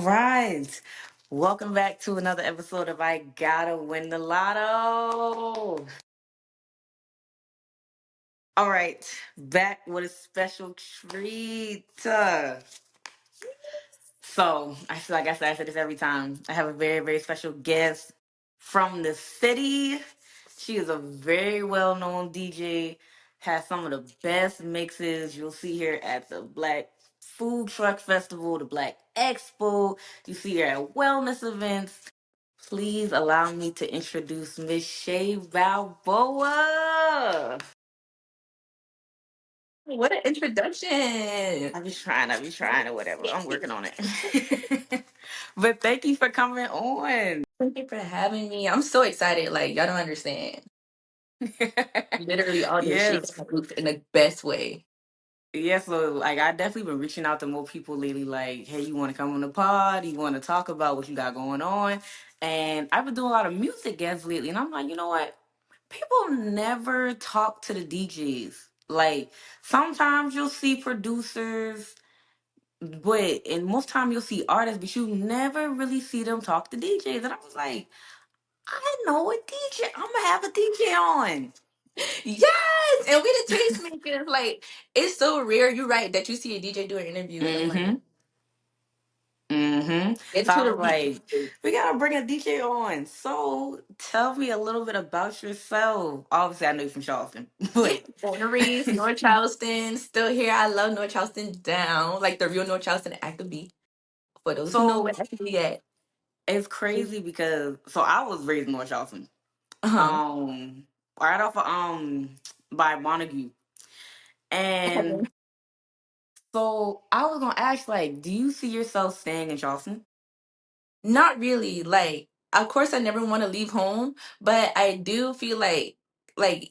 right. Welcome back to another episode of I Gotta Win the Lotto. All right, back with a special treat. Like I said, I say this every time. I have a very, very special guest from the city. She is a very well known DJ, has some of the best mixes you'll see here at the Black Food Truck Festival, the Black Expo. You see her at wellness events. Please allow me to introduce Miss Shae Balboa. What an introduction. I be trying, or whatever. I'm working on it. But thank you for coming on. Thank you for having me. I'm so excited. Like, y'all don't understand. Literally all this shit Yes. in the best way. Yeah, so like I definitely been reaching out to more people lately, like, hey, you want to come on the pod? You want to talk about what you got going on? And I've been doing a lot of music guests lately, and I'm like, you know what? People never talk to the DJs. Like sometimes you'll see producers, but and most time you'll see artists, but you never really see them talk to DJs. And I was like, I know a DJ. I'm gonna have a DJ on. Yes! And we the tastemakers. Like, it's so rare, you're right, that you see a DJ do an interview and I'm like, Mm-hmm. Mm-hmm. get So to I the was reason. like, we gotta bring a DJ on. So tell me a little bit about yourself. Obviously, I know you're from Charleston, Yeah, but born and raised, North Charleston, still here. I love North Charleston down. Like the real North Charleston Active. For those who know so where Active at. it's crazy because I was raised in North Charleston. Uh-huh. Um, right off of by Montague, and so I was gonna ask, like, do you see yourself staying in Charleston? Not really. Like, of course, I never want to leave home, but I do feel like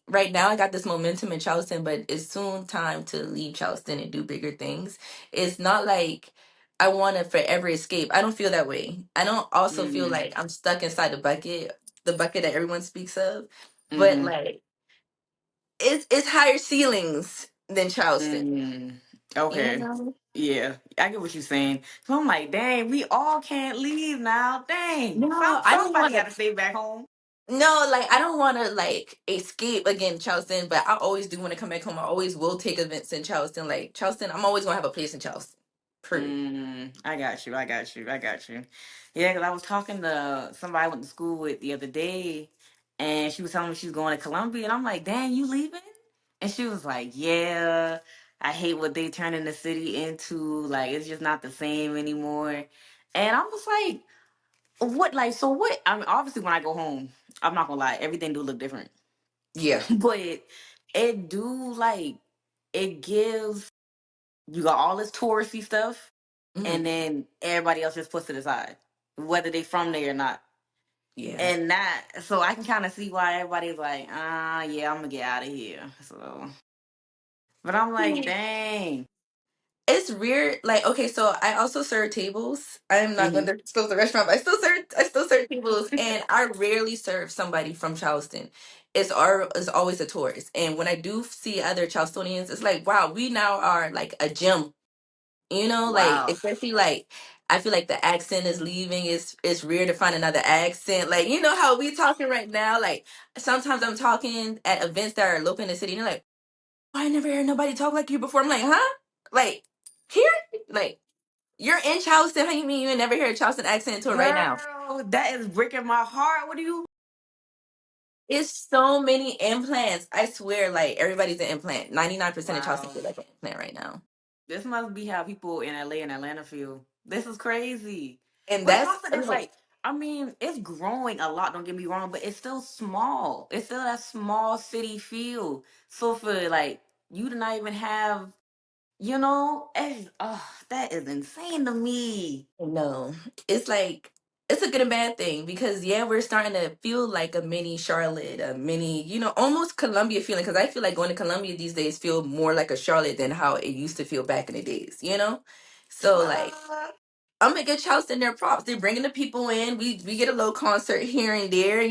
right now, I got this momentum in Charleston, but it's soon time to leave Charleston and do bigger things. It's not like I want to forever escape. I don't feel that way. I don't also feel Mm-hmm. like I'm stuck inside the bucket that everyone speaks of. But Mm-hmm. like, it's higher ceilings than Charleston. Mm, You okay. know? Yeah, I get what you're saying. So I'm like, dang, we all can't leave now. Dang, No, I don't somebody want got to. to stay back home. No, like I don't want to like escape again Charleston, but I always do want to come back home. I always will take events in Charleston. Like Charleston, I'm always gonna have a place in Charleston. Period. I got you. I got you. I got you. Yeah, because I was talking to somebody I went to school with the other day, and she was telling me she's going to Columbia, and I'm like, dang, you leaving? And she was like, yeah, I hate what they turning the city into. Like, it's just not the same anymore. And I was like, what? Like, so what? I mean, obviously, when I go home, I'm not gonna lie, everything do look different, Yeah. but it do like it gives you got all this touristy stuff, Hmm. and then everybody else just puts it aside, whether they from there or not. Yeah. And that, so I can kind of see why everybody's like, yeah, I'm gonna get out of here. So, but I'm like, dang. It's weird. Like, okay, so I also serve tables. I'm not going Hmm. to disclose the restaurant, but I still serve tables, and I rarely serve somebody from Charleston. It's always a tourist. And when I do see other Charlestonians, it's like, wow, we now are like a gym. Like Wow. especially like I feel like the accent is leaving. It's rare to find another accent. Like, you know how we talking right now? Like sometimes I'm talking at events that are local in the city, and they're like, "Oh, I never heard nobody talk like you before." I'm like, huh? Like here? Like you're in Charleston. How you mean you ain't never heard a Charleston accent until right now? Girl, that is breaking my heart. What do you? It's so many implants. I swear, like everybody's an implant. 99% of Charleston Wow. feel like an implant right now. This must be how people in LA and Atlanta feel. This is crazy. And But that's Charleston is like, I mean, it's growing a lot, don't get me wrong, but it's still small. It's still that small city feel. So for like you to not even have, that is insane to me. No, it's like it's a good and bad thing because yeah, we're starting to feel like a mini Charlotte, a mini, almost Columbia feeling. Because I feel like going to Columbia these days feel more like a Charlotte than how it used to feel back in the days. So like, What? I'm gonna get Charleston their props. They're bringing the people in. We get a little concert here and there.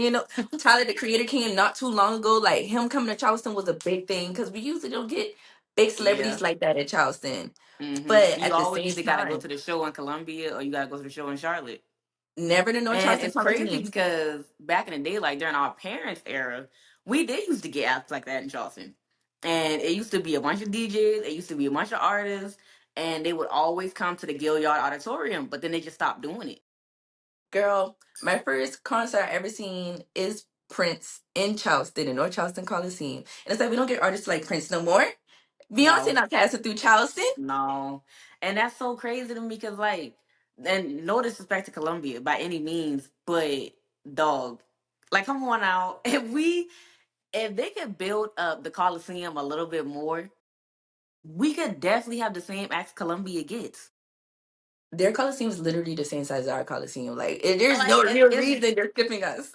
Tyler the Creator came not too long ago. Like him coming to Charleston was a big thing because we usually don't get big Yeah. celebrities like that in Charleston. Mm-hmm. But You at the always same either gotta go to time, the show in Columbia or you gotta go to the show in Charlotte. never to know And Charleston it's college crazy teams. because back in the day, like during our parents' era, we did used to get acts like that in Charleston. And it used to be a bunch of DJs, it used to be a bunch of artists, and they would always come to the Gilliard Auditorium, but then they just stopped doing it. Girl, my first concert I ever seen is Prince in Charleston, in North Charleston Coliseum. And it's like we don't get artists like Prince no more. Beyonce No, not passing through Charleston. no. And that's so crazy to me because, like, and no disrespect to Columbia by any means, but dog, like, come on out. If they could build up the Coliseum a little bit more, we could definitely have the same acts Columbia gets. Their Coliseum is literally the same size as our Coliseum. Like, there's Like no real it's reason they're skipping us.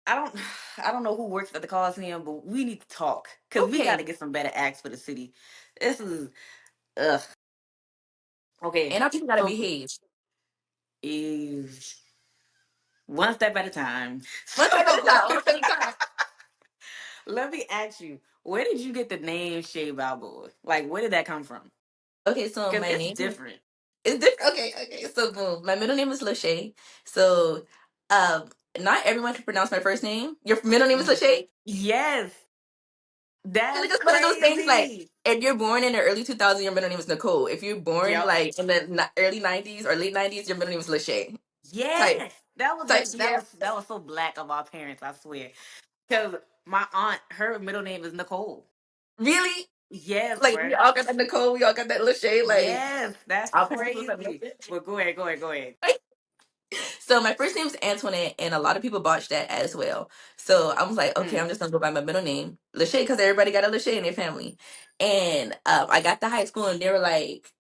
I don't I don't know who works at the Coliseum, but we need to talk because we got to Okay. get some better acts for the city. This is ugh. Okay, And our people gotta so behave. is one step at a time. One step at a So time, one step at a time. let me ask you, where did you get the name Shae Balboa? Like, where did that come from? Okay, so Because my it's name different. is different. Okay, okay. So boom. My middle name is Lachey. So um not everyone can pronounce my first name. Your middle name is Y- Lachey? Yes, Really that's just one of those things like crazy. if you're born in the early 2000s, your middle name is Nicole. If you're born Yep. like in the early 90s or late 90s, your middle name is Lachey. Type, Yes, type, yeah. that was so black of our parents. I swear. Because my aunt, her middle name is Nicole. Really? Yes, Like we bruh. all got that Nicole, we all got that Lachey. Like Yes, that's our parents was like, crazy. But go ahead, go ahead, go ahead. so my first name is Antoinette, and a lot of people botched that as well. So I was like, okay, I'm Mm, just gonna go by my middle name, Lachey, because everybody got a Lachey in their family. And I got to high school, and they were like,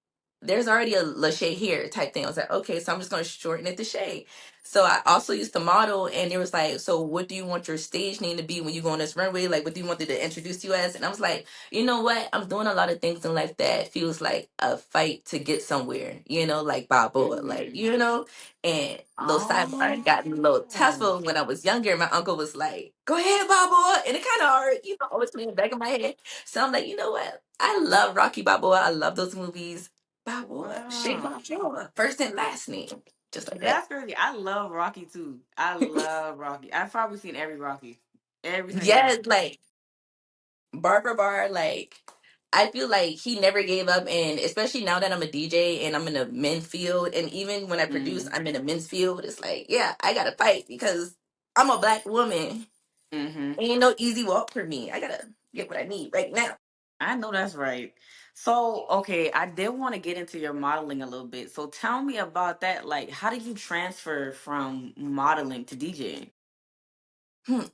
"There's already a Lachey here," type thing. I was like, okay, so I'm just gonna shorten it to Shay. So I also used to model, and they was like, "So what do you want your stage name to be when you go on this runway? Like, what do you want them to introduce you as?" And I was like, you know what? I'm doing a lot of things in life that feels like a fight to get somewhere. Like Balboa, like mm-hmm. and little sidebar, I got a little Oh, tussle when I was younger. My uncle was like, "Go ahead, Balboa," and it kind of hurt, always playing in the back of my head. So I'm like, you know what? I love Rocky Balboa. I love those movies. Balboa, Shea wow. Balboa, first and last name, just like that. That's crazy. I love Rocky too. I love Rocky. I've probably seen every Rocky, every single Yes, one. like bar for bar, like I feel like he never gave up, and especially now that I'm a DJ and I'm in a men's field, and even when I produce, Mm-hmm. I'm in a men's field. It's like, yeah, I gotta fight because I'm a black woman. Mm-hmm. Ain't no easy walk for me. I gotta get what I need right now. I know that's right. So, okay, I did want to get into your modeling a little bit. So, tell me about that. Like, how did you transfer from modeling to DJing?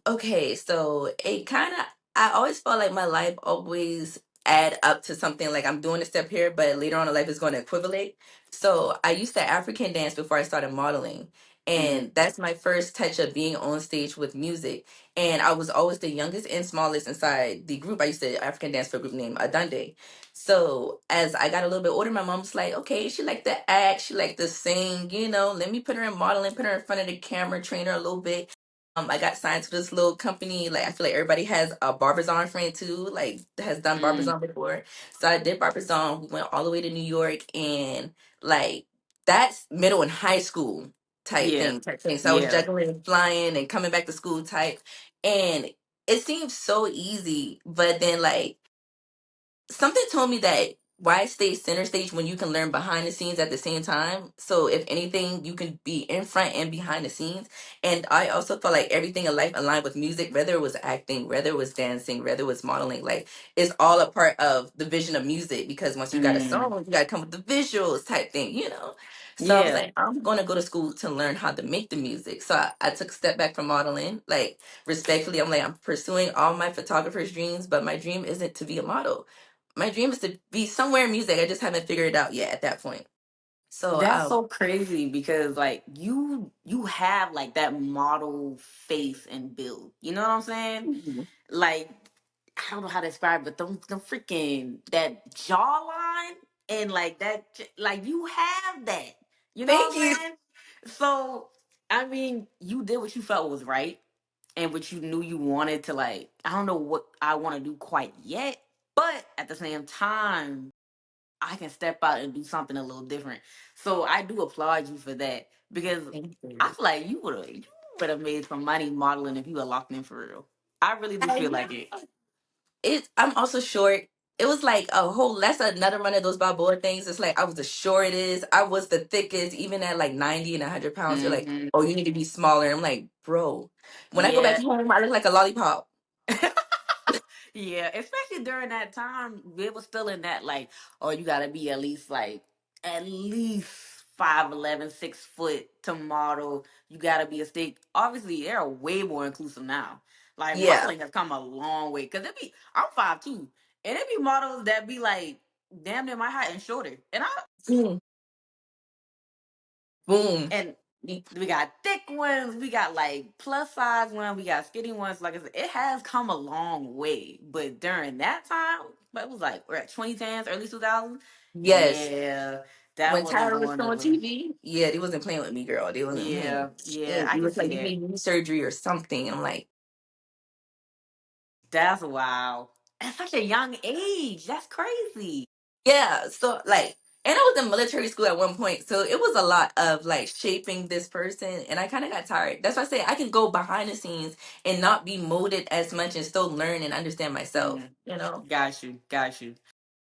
Okay, so it kind of, I always felt like my life always add up to something like I'm doing a step here, but later on in life is going to equivalent. So I used to African dance before I started modeling. Mm, And that's my first touch of being on stage with music. And I was always the youngest and smallest inside the group. I used to African dance for a group named Adande. So as I got a little bit older, my mom was like, okay, she liked to act, she liked to sing, let me put her in modeling, put her in front of the camera, train her a little bit. I got signed to this little company. Like I feel like everybody has a Barbizon friend too, like has done mm, Barbizon before. So I did Barbizon. We went all the way to New York, and like that's middle and high school yeah, type thing. So I was yeah. juggling and flying and coming back to school type, and it seemed so easy. But then like something told me that why stay center stage when you can learn behind the scenes at the same time. So if anything, you can be in front and behind the scenes. And I also felt like everything in life aligned with music, whether it was acting, whether it was dancing, whether it was modeling, like it's all a part of the vision of music because once you got a Mm, song, you gotta come with the visuals type thing. So I was yeah. like, I'm gonna go to school to learn how to make the music. So I took a step back from modeling. Like respectfully, I'm like, I'm pursuing all my photographer's dreams, but my dream isn't to be a model. My dream is to be somewhere in music. I just haven't figured it out yet at that point. So, That's so crazy because like you have like that model face and build. You know what I'm saying? Mhm. Like I don't know how to describe it, but the freaking that jawline and like like you have that. You know Thank what I'm you. saying? So I mean, you did what you felt was right and what you knew you wanted to like. I don't know what I want to do quite yet, but at the same time, I can step out and do something a little different. So I do applaud you for that because Thank I you. feel like you would have made some money modeling if you were locked in for real. I really do I feel know. like it. I'm also short. It was like a whole that's another one of those Balboa things. It's like I was the shortest, I was the thickest, even at like 90 and 100 pounds. They're like, Hmm. oh, you need to be smaller. I'm like, bro, when I go back Yeah. home, I look like a lollipop. Yeah, especially during that time, it was still in that like, oh, you gotta be at least 5'11", 6 foot to model. You gotta be a stick. Obviously, they're way more inclusive now. Like Yeah. modeling has come a long way. Cause I'm 5'2", and it be models that be like damn near my height and shorter. Boom. Boom. And we got thick ones, we got like plus size ones, we got skinny ones. Like I said, it has come a long way. But during that time, but it was like we're at 2010s, early 2000s. Yes. Yeah, that When wasn't Tyra was going still on over. TV, yeah, they wasn't playing with me, girl. They wasn't playing. Yeah, yeah, And I it can was see like you that. need knee surgery or something. I'm like, That's wow. At such a young age, that's crazy. yeah, so like, and I was in military school at one point, so it was a lot of like shaping this person, and I kind of got tired. That's why I say I can go behind the scenes and not be molded as much and still learn and understand myself, Mm, you know? got you, got you.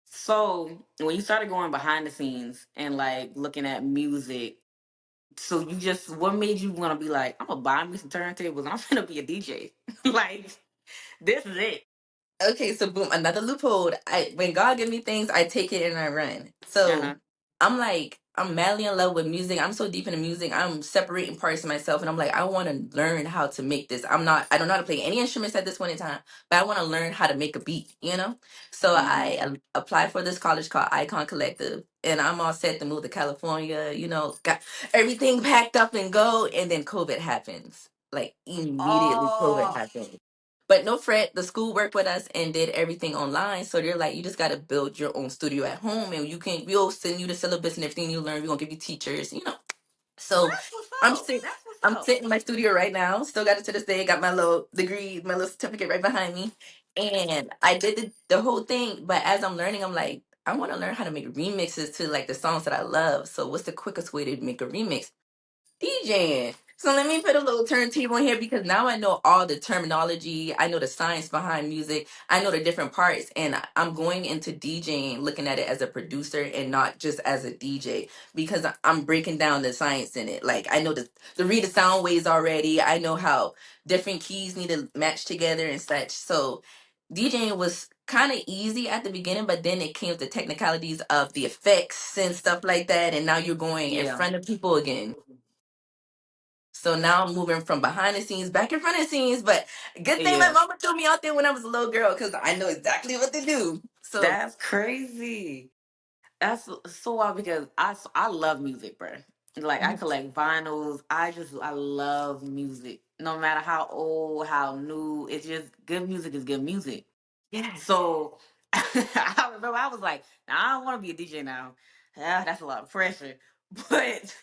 So when you started going behind the scenes and like looking at music, so you just what made you want to be like, I'm gonna buy me some turntables. I'm gonna be a DJ. Like this is it. Okay, so boom, another loophole. I when God give me things, I take it and I run. Uh So huh. I'm like, I'm madly in love with music. I'm so deep into music. I'm separating parts of myself, and I'm like, I want to learn how to make this. I don't know how to play any instruments at this point in time, but I want to learn how to make a beat. You know. So Hmm. I applied for this college called Icon Collective, and I'm all set to move to California. You know, got everything packed up and go, and then COVID happens. Like immediately, COVID Oh, happened. But no fret, the school worked with us and did everything online. So they're like, you just gotta build your own studio at home, and we'll send you the syllabus and everything you learn. We're gonna give you teachers, you know. well, So that's what's I'm up. sitting That's what's I'm up. sitting in my studio right now. Still got it to this day. Got my little degree, my little certificate right behind me. And I did the whole thing, but as I'm learning, I'm like, I want to learn how to make remixes to like the songs that I love. So what's the quickest way to make a remix? DJing. So let me put a little turntable in here because now I know all the terminology. I know the science behind music. I know the different parts, and I'm going into DJing, looking at it as a producer and not just as a DJ because I'm breaking down the science in it. Like I know the read the sound waves already. I know how different keys need to match together and such. So DJing was kind of easy at the beginning, but then it came with the technicalities of the effects and stuff like that. And now you're going in Yeah. front of people again. So now I'm moving from behind the scenes back in front of the scenes. But good thing my Yeah. mama threw me out there when I was a little girl because I know exactly what to do. So That's crazy. That's so wild because I love music, bro. Like I collect vinyls. I love music. No matter how old, how new, it's just good music is good music. yes, So I remember I was like, now, I don't want to be a DJ now. Ah, that's a lot of pressure. But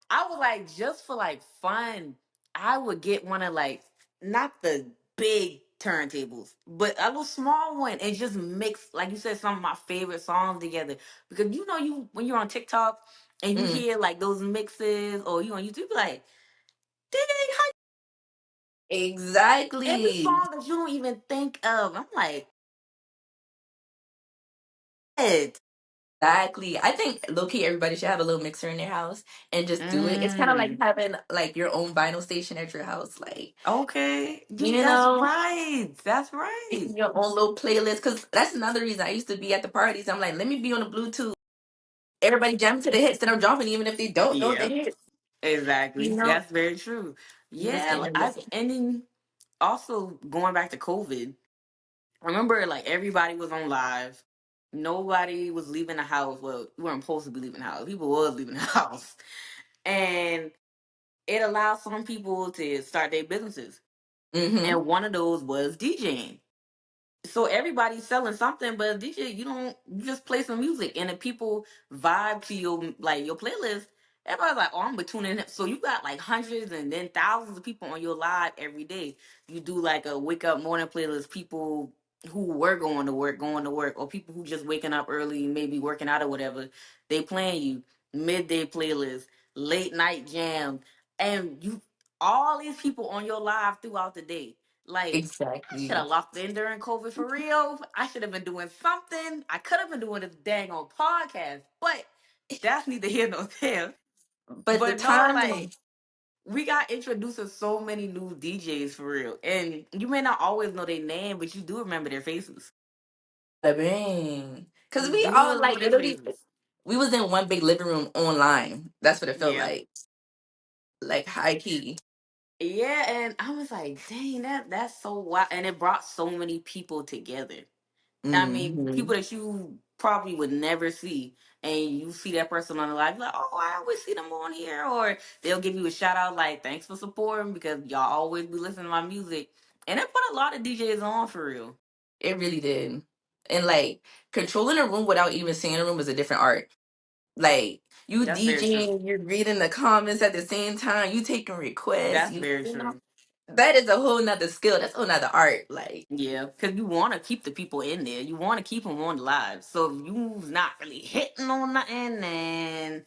I was like, just for like fun, I would get one of like not the big turntables, but a little small one and just mix, like you said, some of my favorite songs together. Because you know, you when you're on TikTok and you mm, hear like those mixes, or you on YouTube, you be like, dang, how every exactly. song that you don't even think of. I'm like, what? Exactly. I think low key everybody should have a little mixer in their house and just do it. It's kind of like Mm, having like your own vinyl station at your house, like okay, you that's know, right. That's right. making your own little playlist. Because that's another reason I used to be at the parties. I'm like, let me be on the Bluetooth. Everybody jam to the hits that I'm dropping, even if they don't know the Yeah. hits. You Exactly. know, That's very true. you just Yeah, in here I listening. and then also going back to COVID, I remember like everybody was on live. Nobody was leaving the house. Well, we weren't supposed to be leaving the house. People was leaving the house. And it allowed some people to start their businesses. Mm-hmm. And one of those was DJing. So everybody's selling something, but DJ, you just play some music, and if people vibe to your playlist, everybody's like, oh, I'm gonna tune in. So you got like hundreds and then thousands of people on your live every day. You do like a wake up morning playlist. People who were going to work, or people who just waking up early, maybe working out or whatever, they playing you midday playlist, late night jam, and you all these people on your live throughout the day. Like, I should Exactly. have locked in during COVID for real. I should have been doing something. I could have been doing a dang on podcast, but that's neither here nor there. But the But no, timing, like we got introduced to so many new DJs for real. And you may not always know their name, but you do remember their faces. bang. Cause You we do all remember like their literally faces. we was in one big living room online. That's what it felt Yeah. like high key. Yeah, and I was like, dang, that's so wild. And it brought so many people together. I mean, Hmm. people that you probably would never see. And you see that person on the live, you're like, oh, I always see them on here. Or they'll give you a shout out like, thanks for supporting because y'all always be listening to my music. And it put a lot of DJs on for real. It really did. And like controlling a room without even seeing a room is a different art. Like you That's very true. DJing, you're reading the comments at the same time, you taking requests, That's very you know. true. That is a whole nother skill. That's a whole nother art. Like, Yeah, because you want to keep the people in there. You want to keep them on live. So if you's not really hitting on nothing, then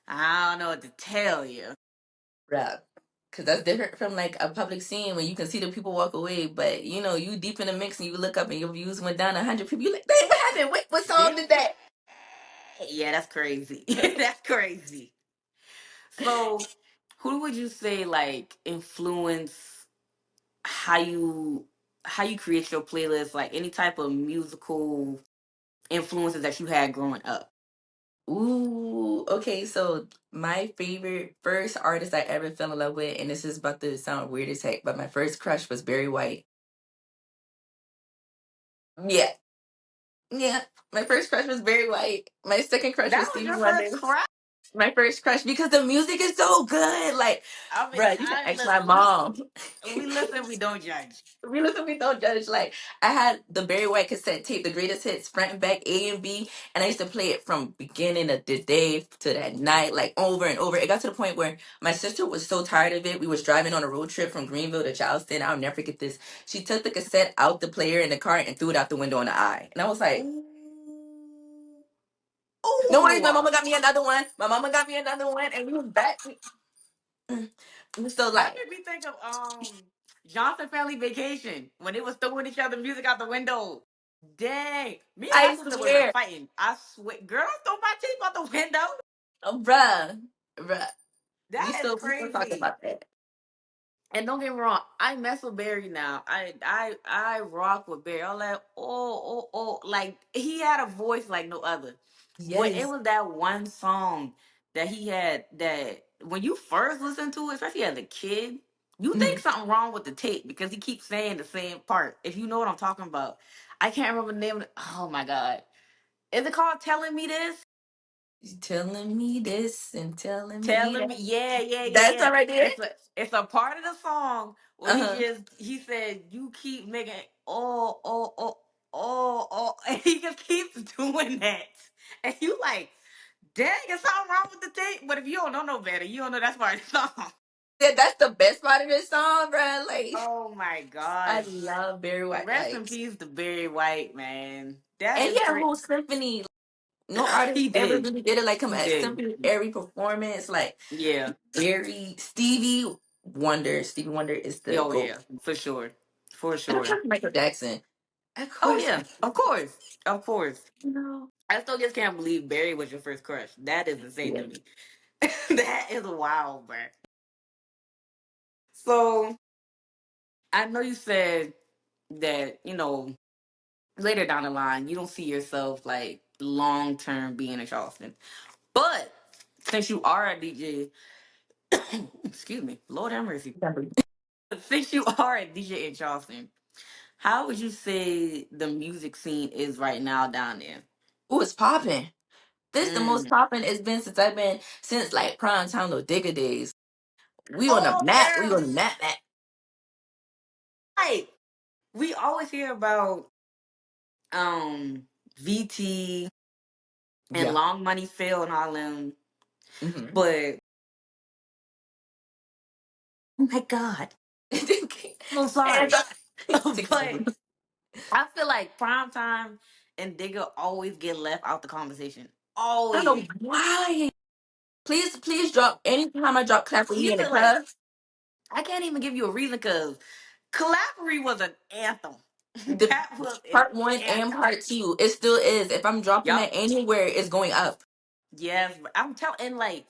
I don't know what to tell you. rap. Cause that's different from like a public scene when you can see the people walk away, but you know, you deep in the mix and you look up and your views went down 100 people. You like, dang, what happened? What song Dang. did that? Yeah, that's crazy. That's crazy. So, who would you say like influence how you how you create your playlist? Like any type of musical influences that you had growing up? Ooh, okay. So my favorite first artist I ever fell in love with, and this is about to sound weird as heck, but my first crush was Barry White. Yeah, yeah. My first crush was Barry White. My second crush That was was Stevie your Wonder. first crush. My first crush because the music is so good. Like, I mean, bruh, you can I ask my listen. mom. We listen. We don't judge. We listen, we don't judge. Like, I had the Barry White cassette tape, the greatest hits, front and back, A and B, and I used to play it from beginning of the day to that night, like over and over. It got to the point where my sister was so tired of it. We was driving on a road trip from Greenville to Charleston. I'll never forget this. She took the cassette out the player in the car and threw it out the window in the eye. And I was like, Ooh, no worries, ooh. my mama got me another one. My mama got me another one, and we was back. So That like, made me think of Johnson Family Vacation when they was throwing each other music out the window. Dang, me and my I sister wasn't swear, fighting. I swear, girl, throw my tape out the window. oh, bruh, we That is still talk crazy. about that. And don't get me wrong, I mess with Barry now. I rock with Barry. I'm like, like he had a voice like no other. But it Yes. was that one song that he had that when you first listen to it, especially as a kid, you think Mhm. something wrong with the tape because he keeps saying the same part. If you know what I'm talking about. I can't remember the name of it. Oh my god. Is it called Telling Me This? You telling me this and telling me Telling that. me, yeah, yeah, yeah, That's yeah. all right there. It's a part of the song where Uh-huh. he said you keep making oh, and he just keeps doing that, and you like, dang, is something wrong with the tape? But if you don't know no better, you don't know that's part of the song. Yeah, that's the best part of this song, bro. Like, Oh my I gosh! love Barry White. Rest Like, in peace to Barry White, man. That and he is had a great. whole symphony. No artist He ever did, really did it like him. he A did. symphony every performance. Like Yeah. Barry, Stevie Wonder. Stevie Wonder is the Oh GOAT. yeah, for sure, for And of sure. course Michael Jackson. Of Oh course, yeah, of course, of course. you know. I still just can't believe Barry was your first crush. That is insane Yeah. to me. That is wild, bro. So I know you said that later down the line you don't see yourself like long term being in Charleston, but since you are a DJ, excuse me, Lord have mercy. Since you are a DJ in Charleston, how would you say the music scene is right now down there? Ooh, it's popping. This the most Mm. popping it's been since like prime time no digger days. We on the Oh, map. We girl, on the map. right. We always hear about VT and Yeah. Long Money Phil and all them, Mm-hmm. but oh my god, so sorry. And But take over. I feel like Primetime and Digga always get left out the conversation. I don't Always. know why. Please drop anytime I drop clap for me in the Even like, club. I can't even give you a reason because Collaborate was an anthem. The That was an part one and anthem. part two, it still is. If I'm dropping Yup. that anywhere, it's going up. Yes, but I'm telling, and like,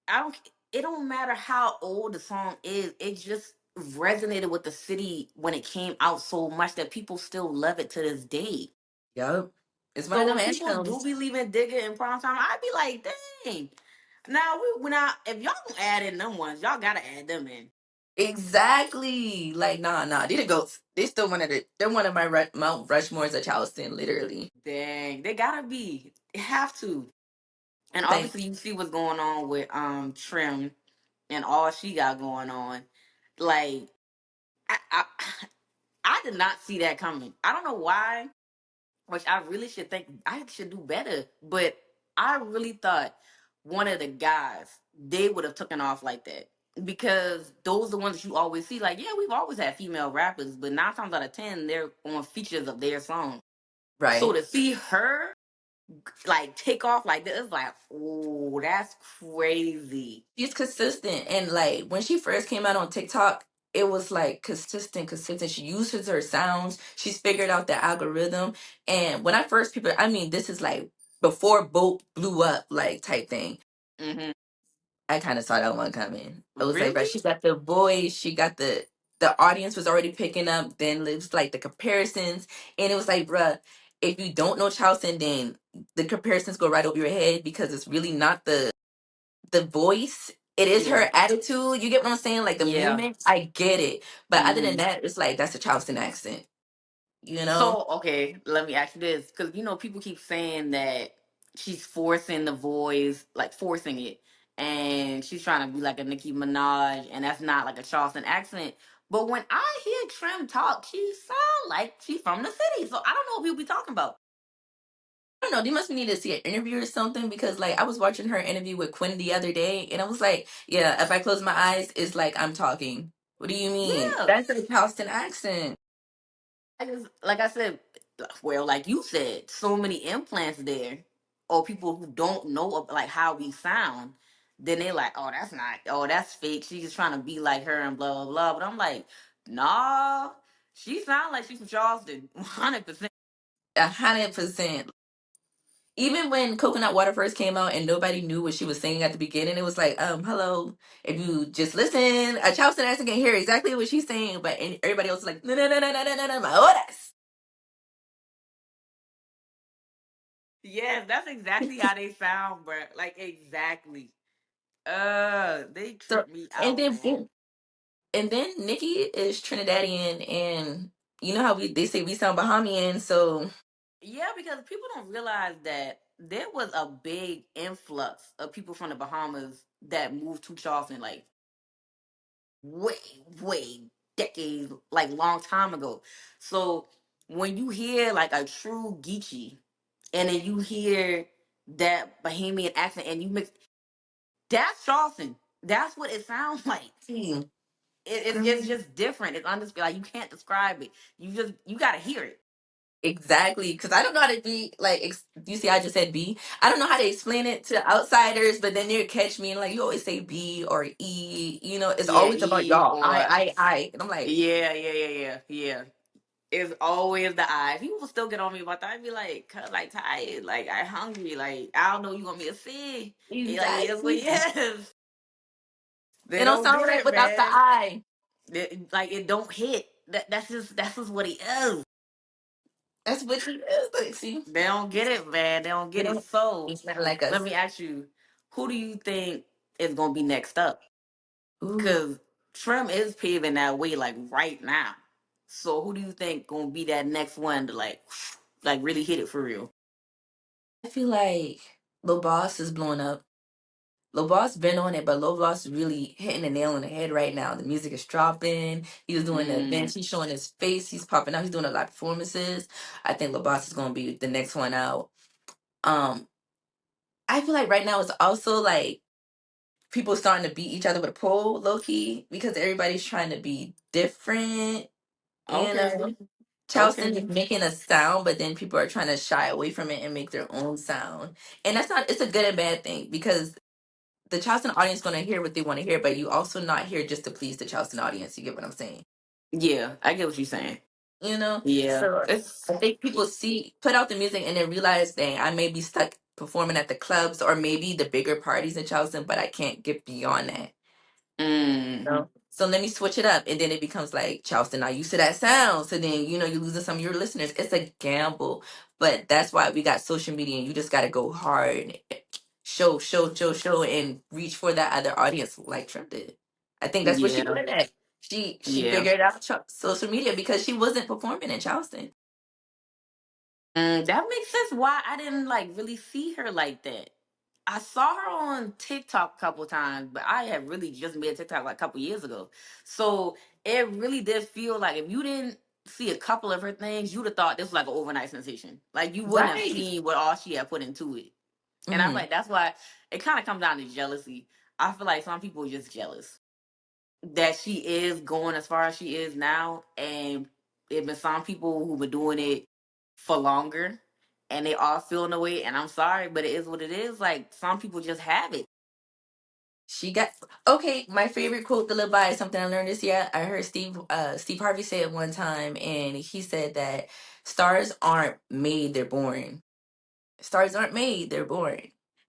I don't. It don't matter how old the song is. It just resonated with the city when it came out so much that people still love it to this day. Yup. It's one So of them when people do anthems. be leaving Digga in prime time, I'd be like, dang. Now we when I if y'all gonna add in them ones, y'all gotta add them in. Exactly. Like, nah. They're the goats. They still they're one of my Mount Rushmores of Charleston, literally. Dang, they gotta be. They have to. And Thank obviously you see what's going on with Trim and all she got going on. Like I I did not see that coming. I don't know why, which I really should think I should do better. But I really thought one of the guys they would have taken off like that because those are the ones that you always see. Like, yeah, we've always had female rappers, but 9 times out of 10 they're on features of their song. So right. to see her like take off like this, it's like, oh, that's crazy. She's consistent. And like when she first came out on TikTok, it was like consistent. She uses her sounds. She's figured out the algorithm. And when I first people, I mean, this is like before Boat blew up, like type thing. Hmm. I kind of saw that one coming. It was like, Really? but she got the voice, she got the audience was already picking up. Then it was like the comparisons, and it was like, bruh, if you don't know Charleston, then the comparisons go right over your head because it's really not the voice. It is Yeah. her attitude. You get what I'm saying? Like the Yeah. movement, I get it. But other than Hmm. that, it's like that's a Charleston accent, you know? So, okay, let me ask you this, because people keep saying that she's forcing the voice, like forcing it, and she's trying to be like a Nicki Minaj, and that's not like a Charleston accent. But when I hear Trim talk, she sound like she's from the city. So I don't know what people be talking about. I don't know. They must need to see an interview or something because, like, I was watching her interview with Quinn the other day, and I was like, "Yeah, if I close my eyes, it's like I'm talking." What do you mean? Yeah. That's a Charleston accent. I just, like I said, well, like you said, so many implants there, or people who don't know like how we sound. Then they like, oh, that's not, oh, that's fake. She's just trying to be like her and blah blah blah. But I'm like, nah, she sound like she's from Charleston, 100%. 100%. Even when Coconut Water first came out and nobody knew what she was saying at the beginning, it was like, hello. If you just listen, a Charleston accent can hear exactly what she's saying, but everybody else is like, no, no, no, no, no, no, no, no, my horas. Yes, that's exactly how they sound, bro. Like exactly. They So, trip me and out, then man. and then Nikki is Trinidadian, and you know how they say we sound Bahamian, so Yeah, because people don't realize that there was a big influx of people from the Bahamas that moved to Charleston, like way, way decades, like long time ago. So when you hear like a true Geechee, and then you hear that Bahamian accent, and you mix, that's Charleston. That's what it sounds like. hmm, It's just different. It's undescribable. Like you can't describe it. You gotta hear it. exactly. Because I don't know how to be like. You see, I just said B. I don't know how to explain it to outsiders, but then they catch me and like you always say B or E. You know, it's Yeah, always about E y'all. or And I'm like, yeah. It's always the eyes. People will still get on me about that. I'd be like, "Cuz, like tired, like I hungry, like I don't know you want me to see." And like yes, well, exactly. yes. They It don't don't sound get right it, without the man. I. Like it don't hit. That's just what it is. That's what it is. Like, see, They don't get it, man. They don't you get it. know, So it's not like let us. me ask you, who do you think is gonna be next up? Ooh, Because Trim is paving that way like right now. So who do you think gonna be that next one to like really hit it for real? I feel like Lil Boss is blowing up. Lil Boss been on it, but Lil Boss really hitting the nail on the head right now. The music is dropping. He's doing the Mm, events. He's showing his face. He's popping out. He's doing a lot of performances. I think Lil Boss is gonna be the next one out. Um, I feel like right now it's also like people starting to beat each other with a pole, low key, because everybody's trying to be different. You okay. know, Charleston Okay. is making a sound, but then people are trying to shy away from it and make their own sound. And that's not, it's a good and bad thing because the Charleston audience going to hear what they want to hear, but you also not here just to please the Charleston audience. You get what I'm saying? Yeah, I get what you're saying. You know? Yeah. So It's I think people see, put out the music and then realize, dang, I may be stuck performing at the clubs or maybe the bigger parties in Charleston, but I can't get beyond that. mm, Know? So let me switch it up. And then it becomes like Charleston, not used to that sound. So then, you know, you're losing some of your listeners. It's a gamble. But that's why we got social media and you just got to go hard. Show, and reach for that other audience like Trump did. I think that's what she yeah. good at. She Yeah. figured out social media because she wasn't performing in Charleston. That makes sense why I didn't like really see her like that. I saw her on TikTok a couple times, but I had really just made TikTok like a couple years ago. So it really did feel like if you didn't see a couple of her things, you'd have thought this was like an overnight sensation. Like you wouldn't have Right. seen what all she had put into it. And I feel Hmm. like that's why it kind of comes down to jealousy. I feel like some people are just jealous that she is going as far as she is now, and there been some people who've been doing it for longer, and they are feeling the way. And I'm sorry, but it is what it is. Like some people just have it. She got okay. My favorite quote to live by is something I learned this year. I heard Steve Harvey say it one time, and he said that stars aren't made; they're born. Stars aren't made; they're born.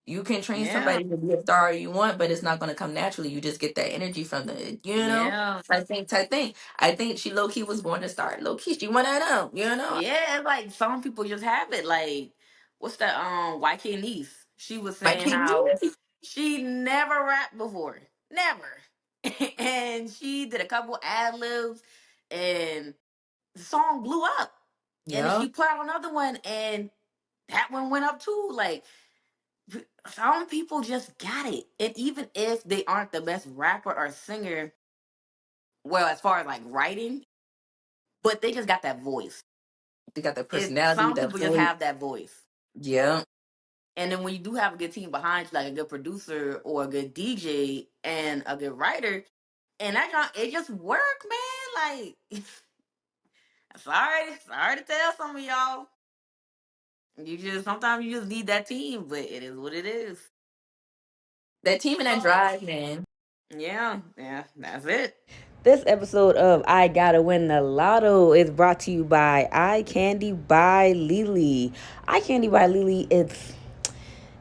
You can train Yeah, somebody to be a star you want, but it's not going to come naturally. You just get that energy from the, you know, yeah, type thing. I think she low key was born a star. Low key, she went out of, you know. yeah. It's like some people just have it. Like what's that? YK niece. She was My saying kid, how she never rapped before, never, and she did a couple ad libs, and the song blew up. And then yeah, she put out another one, and that one went up too. Like some people just got it, and even if they aren't the best rapper or singer, well, as far as like writing, but they just got that voice. they got the It personality, some the people just voice. have that voice, Yeah, and then when you do have a good team behind you, like a good producer or a good DJ and a good writer, and it just work, man. Like sorry to tell some of y'all. You just sometimes you just need that team, but it is what it is. that team and that So drive, man. yeah, yeah, that's it. This episode of I Gotta Win the Lotto is brought to you by Eye Candy by LELE. Eye Candy by LELE,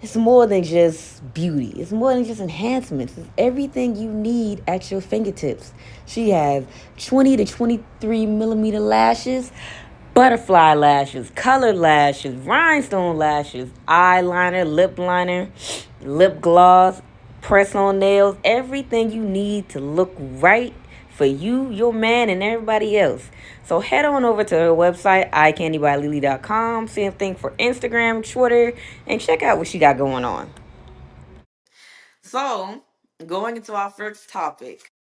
it's more than just beauty. It's more than just enhancements. It's everything you need at your fingertips. She has 20 to 23 millimeter lashes, butterfly lashes, colored lashes, rhinestone lashes, eyeliner, lip liner, lip gloss, press on nails, everything you need to look right for you, your man, and everybody else. So head on over to her website, iCandyByLily.com. Same thing for Instagram, Twitter, and check out what she got going on. So, going into our first topic.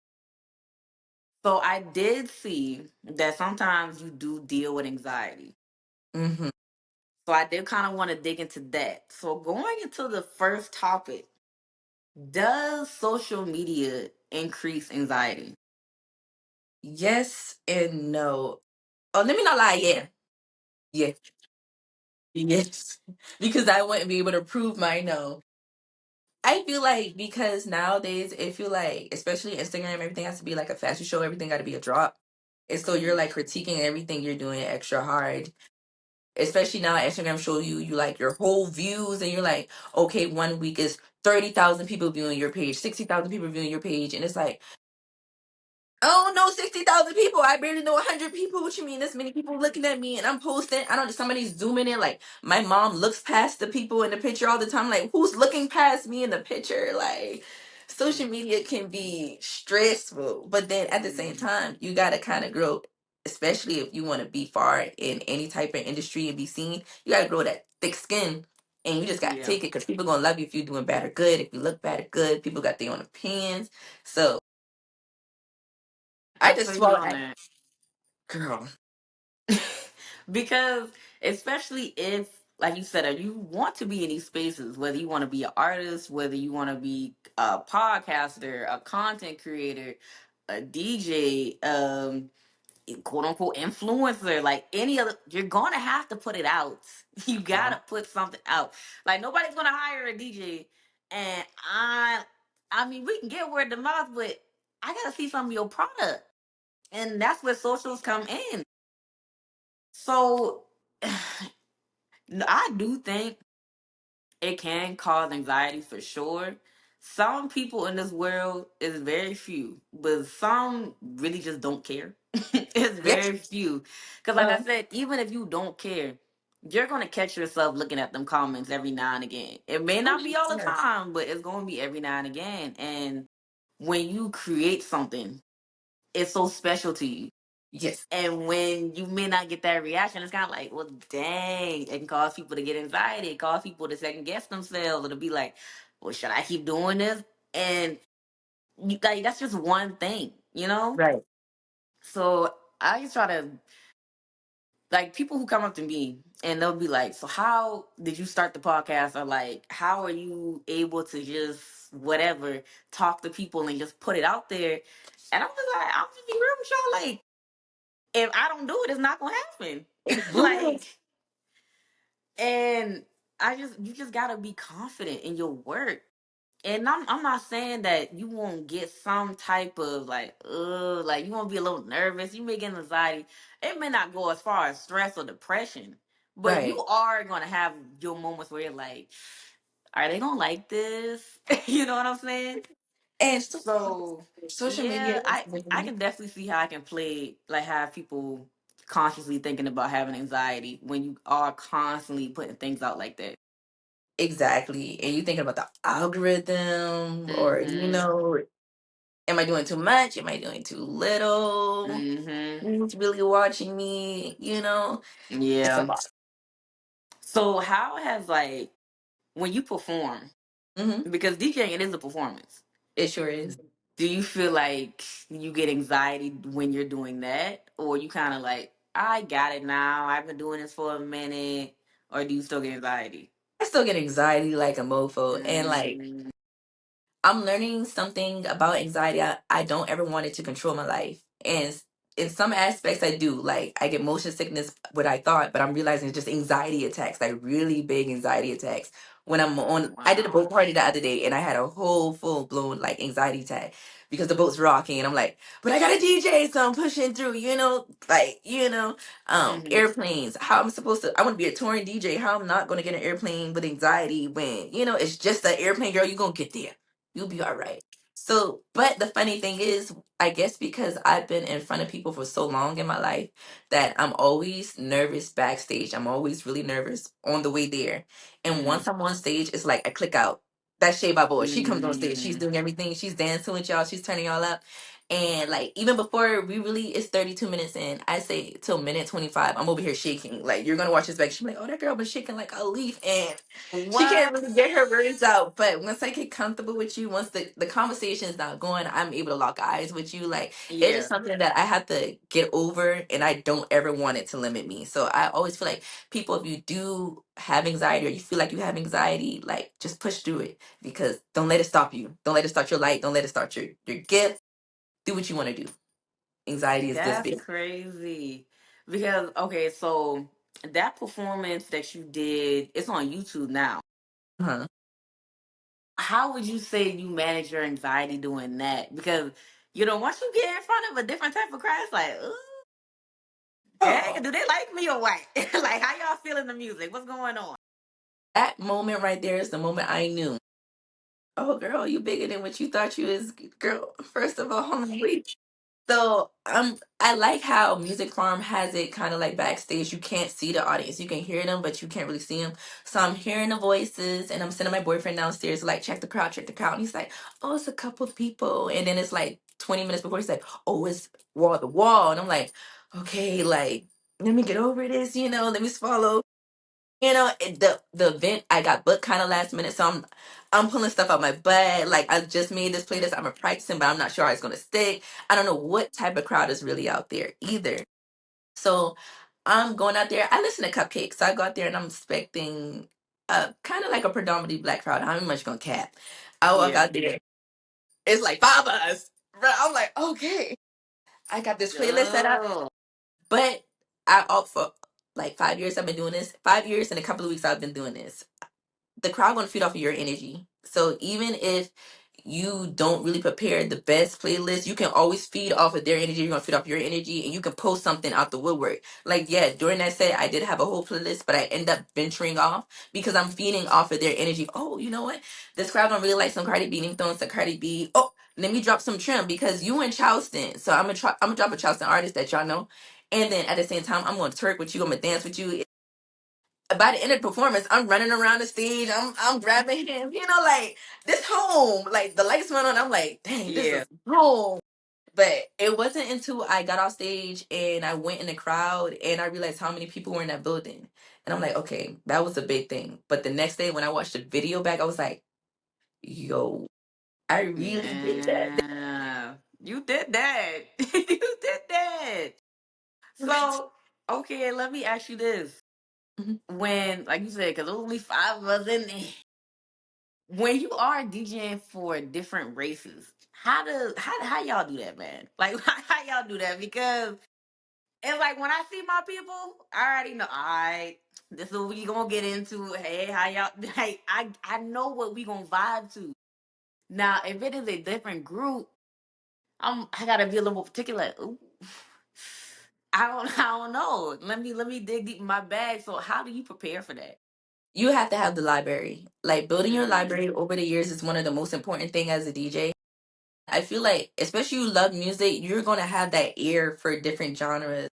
So, I did see that sometimes you do deal with anxiety. Hmm. So, I did kind of want to dig into that. So, going into the first topic, does social media increase anxiety? Yes and no. Oh, let me not lie. Yeah. Yeah. Yes. Because I wouldn't be able to prove my no. I feel like because nowadays it feel like, especially Instagram, everything has to be like a fashion show. Everything got to be a drop. And so you're like critiquing everything you're doing extra hard. Especially now, Instagram show you like your whole views, and you're like, okay, 1 week is 30,000 people viewing your page, 60,000 people viewing your page, and it's like, oh no, 60,000 people. I barely know 100 people. What you mean? This many people looking at me and I'm posting. I don't know. Somebody's zooming in. Like, my mom looks past the people in the picture all the time. Like, who's looking past me in the picture? Like, social media can be stressful. But then at the same time, you got to kind of grow, especially if you want to be far in any type of industry and be seen. You got to grow that thick skin. And you just got to Yeah, take it because people going to love you if you're doing bad or good. If you look bad or good, people got their own opinions. So, I I just feel you swallow on that. that. Girl. Because especially if, like you said, if you want to be in these spaces, whether you want to be an artist, whether you want to be a podcaster, a content creator, a DJ, quote unquote influencer, like any other, you're gonna have to put it out. You Yeah. gotta put something out. Like nobody's gonna hire a DJ, and I mean we can get word of mouth, but I gotta see some of your product, and that's where socials come in. So I do think it can cause anxiety for sure. Some people in this world is very few, but some really just don't care. It's Yes. very few. Because, like I said, even if you don't care, you're going to catch yourself looking at them comments every now and again. It may not be all the Yes. time, but it's going to be every now and again. And when you create something, it's so special to you. Yes. And when you may not get that reaction, it's kind of like, well, dang, it can cause people to get anxiety. It cause people to second guess themselves or to be like, well, should I keep doing this? And you, like, that's just one thing, you know? Right. So I just try to, like, people who come up to me and they'll be like, so how did you start the podcast? Or like, how are you able to just, whatever, talk to people and just put it out there? And I'm just like, I'm just be real with y'all. Like, if I don't do it, it's not gonna happen. Like, Yes. and I just you just gotta be confident in your work. And I'm not saying that you won't get some type of like you won't be a little nervous, you may get anxiety. It may not go as far as stress or depression, but you Right. are gonna have your moments where you're like, are they gonna like this? You know what I'm saying? And So social media yeah, is I can definitely see how I can play like have people consciously thinking about having anxiety when you are constantly putting things out like that. exactly. And you thinking about the algorithm, or Mhm. am I doing too much? Am I doing too little? Mhm. Who's really watching me? It's a Yeah. lot. So how has like when you perform, Hmm. because DJing it is a performance. It sure is. Do you feel like you get anxiety when you're doing that, or you kind of like I got it now? I've been doing this for a minute, or do you still get anxiety? I still get anxiety like a mofo, and like Mm, I'm learning something about anxiety. I don't ever want it to control my life. And in some aspects, I do. Like, I get motion sickness, what I thought, but I'm realizing it's just anxiety attacks, like really big anxiety attacks. When I'm on, I did a wow. boat party the other day and I had a whole full blown like anxiety attack because the boat's rocking. And I'm like, but I got a DJ, so I'm pushing through, Mhm. airplanes. How I'm supposed to, I want to be a touring DJ. How I'm not going to get an airplane with anxiety when, it's just an airplane, girl, you're going to get there. You'll be all right. So, but the funny thing is, I guess because I've been in front of people for so long in my life that I'm always nervous backstage. I'm always really nervous on the way there. And Mm. once I'm on stage, it's like I click out. That's Shae Balboa. She comes on stage. She's Mm. doing everything. She's dancing with y'all. She's turning y'all up. And like even before we really, it's 32 minutes in. I say till minute 25, I'm over here shaking. Like you're gonna watch this back. She's like, oh, that girl been shaking like a leaf, and she can't What? really get her words out. But once I get comfortable with you, once the conversation is not going, I'm able to lock eyes with you. Like it is Yeah. something that I have to get over, and I don't ever want it to limit me. So I always feel like people, if you do have anxiety or you feel like you have anxiety, like just push through it, because don't let it stop you. Don't let it start your light. Don't let it start your gift. Do what you want to do. Anxiety is this That's big. crazy. Because okay, so that performance that you did, it's on YouTube now. Uh-huh. How would you say you manage your anxiety doing that? Because once you get in front of a different type of crowd, it's like, ooh, dang, Oh, do they like me or what? Like, how y'all feeling the music? What's going on? that moment right there is the moment I knew. Oh, girl, you bigger than what you thought you is, girl. First of all, hold on, wait. So I like how Music Farm has it kind of like backstage. You can't see the audience. You can hear them, but you can't really see them. So I'm hearing the voices, and I'm sending my boyfriend downstairs like check the crowd. And he's like, oh, it's a couple of people. And then it's like 20 minutes before he's like, oh, it's wall to wall. And I'm like, okay, like let me get over this, let me swallow. The event I got booked kind of last minute, so I'm pulling stuff out my butt. Like I just made this playlist. I'm practicing, but I'm not sure how it's gonna stick. I don't know what type of crowd is really out there either. So I'm going out there. I listen to Cupcakes. So I go out there and I'm expecting kind of like a predominantly black crowd. How much gonna cap? I walk Yeah. out there. It's like five of us. Bro, I'm like, okay. I got this playlist set up, Oh, but I opt for like 5 years. I've been doing this 5 years and a couple of weeks. I've been doing this. The crowd gonna feed off of your energy. So even if you don't really prepare the best playlist, you can always feed off of their energy. You're gonna feed off your energy, and you can post something out the woodwork. Like yeah, during that set, I did have a whole playlist, but I end up venturing off because I'm feeding off of their energy. Oh, you know what? This crowd don't really like some Cardi B. Them throwing some Cardi B. Oh, let me drop some trim because you in Charleston. So I'm gonna try. I'm gonna drop a Charleston artist that y'all know, and then at the same time, I'm gonna twerk with you. I'm gonna dance with you. By the end of the performance, I'm running around the stage. I'm grabbing him. You know, like this home. Like the lights went on. I'm like, dang, this yeah. is home. But it wasn't until I got off stage and I went in the crowd and I realized how many people were in that building. And I'm like, okay, that was a big thing. But the next day when I watched the video back, I was like, yo, I really did that. Yeah. You did that. You did that. So, okay, let me ask you this. Mhm. When, like you said, because there was only five of us in there. When you are DJing for different races, how y'all do that, man? Like how y'all do that? Because it's like when I see my people, I already know. All right, this is what we gonna get into. Hey, how y'all? Like I know what we gonna vibe to. Now, if it is a different group, I gotta be a little more particular. Ooh, I don't know. Let me dig deep in my bag. So how do you prepare for that? You have to have the library. Like building your Mm, library over the years is one of the most important thing as a DJ. I feel like, especially you love music, you're gonna have that ear for different genres.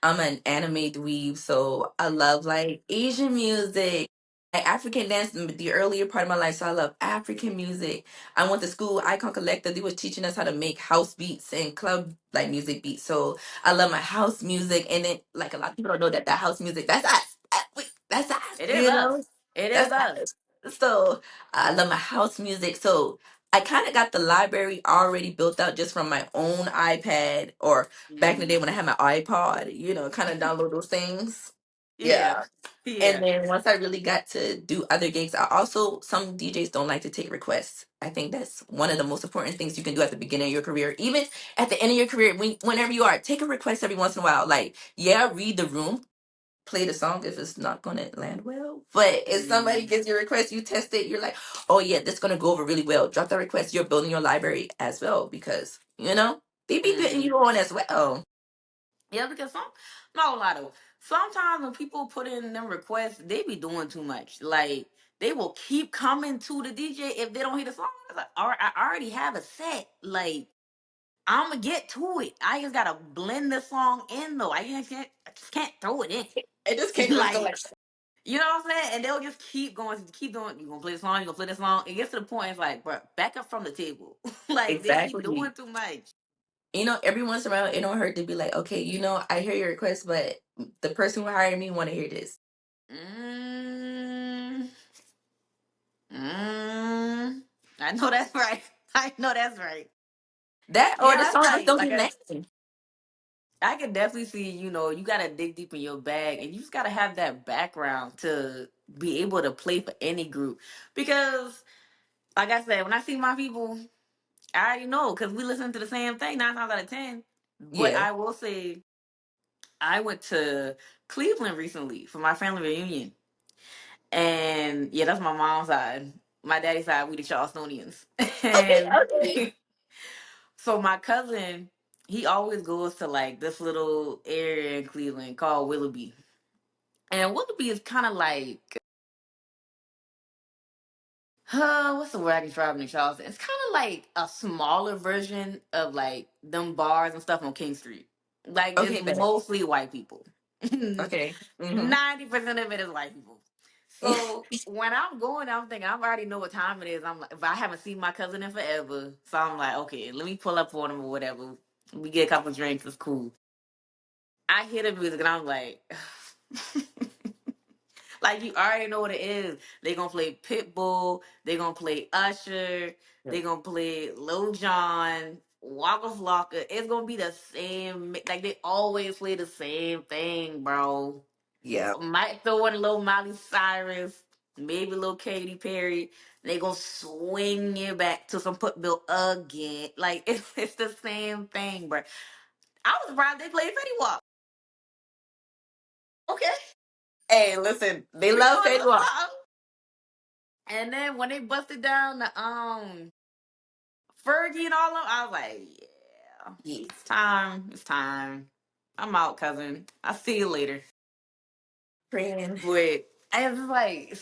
I'm an anime dweeb, so I love like Asian music, like African dance. The earlier part of my life, so I love African music. I went to school, Icon Collective. They was teaching us how to make house beats and club like music beats. So I love my house music, and then like a lot of people don't know that house music that's us. That's us. it is You us. know, It is that's us. us. So I love my house music. So I kind of got the library already built out just from my own iPad or back in the day Mm. when I had my iPod, kind of download those things. Yeah. Yeah. And Yeah. then once I really got to do other gigs, I also, some DJs don't like to take requests. I think that's one of the most important things you can do at the beginning of your career. Even at the end of your career, whenever you are, take a request every once in a while. Like, yeah, read the room, play the song if it's not going to land well. But if somebody Mm. gives you a request, you test it, you're like, oh yeah, this is going to go over really well. Drop the request. You're building your library as well because, they be getting Mm. you on as well. Yeah, because not a lot of sometimes when people put in them requests, they be doing too much. Like they will keep coming to the DJ if they don't hear the song. It's like, all right, I already have a set. Like I'm gonna get to it. I just gotta blend the song in though. I just can't throw it It just in. can't just go Like like, you know what I'm saying? And they'll just keep going, keep doing. You gonna play the song? You gonna play the song? It gets to the point. It's like, bro, back up from the table. Like they keep exactly. doing too much. Every once in a while, it don't hurt to be like, okay, I hear your request, but the person who hired me want to hear this. Mm, mm, I know that's right. I know that's right. That or Yeah, the that's song just tight. don't Like get nasty. I can definitely see. You gotta dig deep in your bag, and you just gotta have that background to be able to play for any group. Because, like I said, when I see my people, I already know because we listen to the same thing 9 times out of 10. But Yeah. I will say, I went to Cleveland recently for my family reunion, and yeah, that's my mom's side. My daddy's side, we the Charlestonians, Okay. and Okay. so my cousin, he always goes to like this little area in Cleveland called Willoughby, and Willoughby is kind of like, what's the word I can describe in Charleston? It's kind of like a smaller version of like them bars and stuff on King Street. Like it's Okay. Bet. mostly white people. Okay. Mm-hmm. 90% of it is white people. So when I'm going, I'm thinking I already know what time it is. I'm like, if I haven't seen my cousin in forever, so I'm like, okay, let me pull up on him or whatever. We get a couple drinks, it's cool. I hear the music and I'm like, like you already know what it is. They gonna play Pitbull. They gonna play Usher. They gonna play Lil Jon, Waka Flocka. It's gonna be the same. Like they always play the same thing, bro. Yeah. Might throw in a little Miley Cyrus, maybe a little Katy Perry. They gonna swing you back to some Pitbull again. Like it's the same thing, bro. I was surprised they played Fetty Wap. Okay. Hey, listen, They we love know a Fade little Walk. something. And then when they busted down the Fergie and all of them, I was like, yeah, Yeah. it's time. It's time. I'm out, cousin. I'll see you later. Friend. But I was like,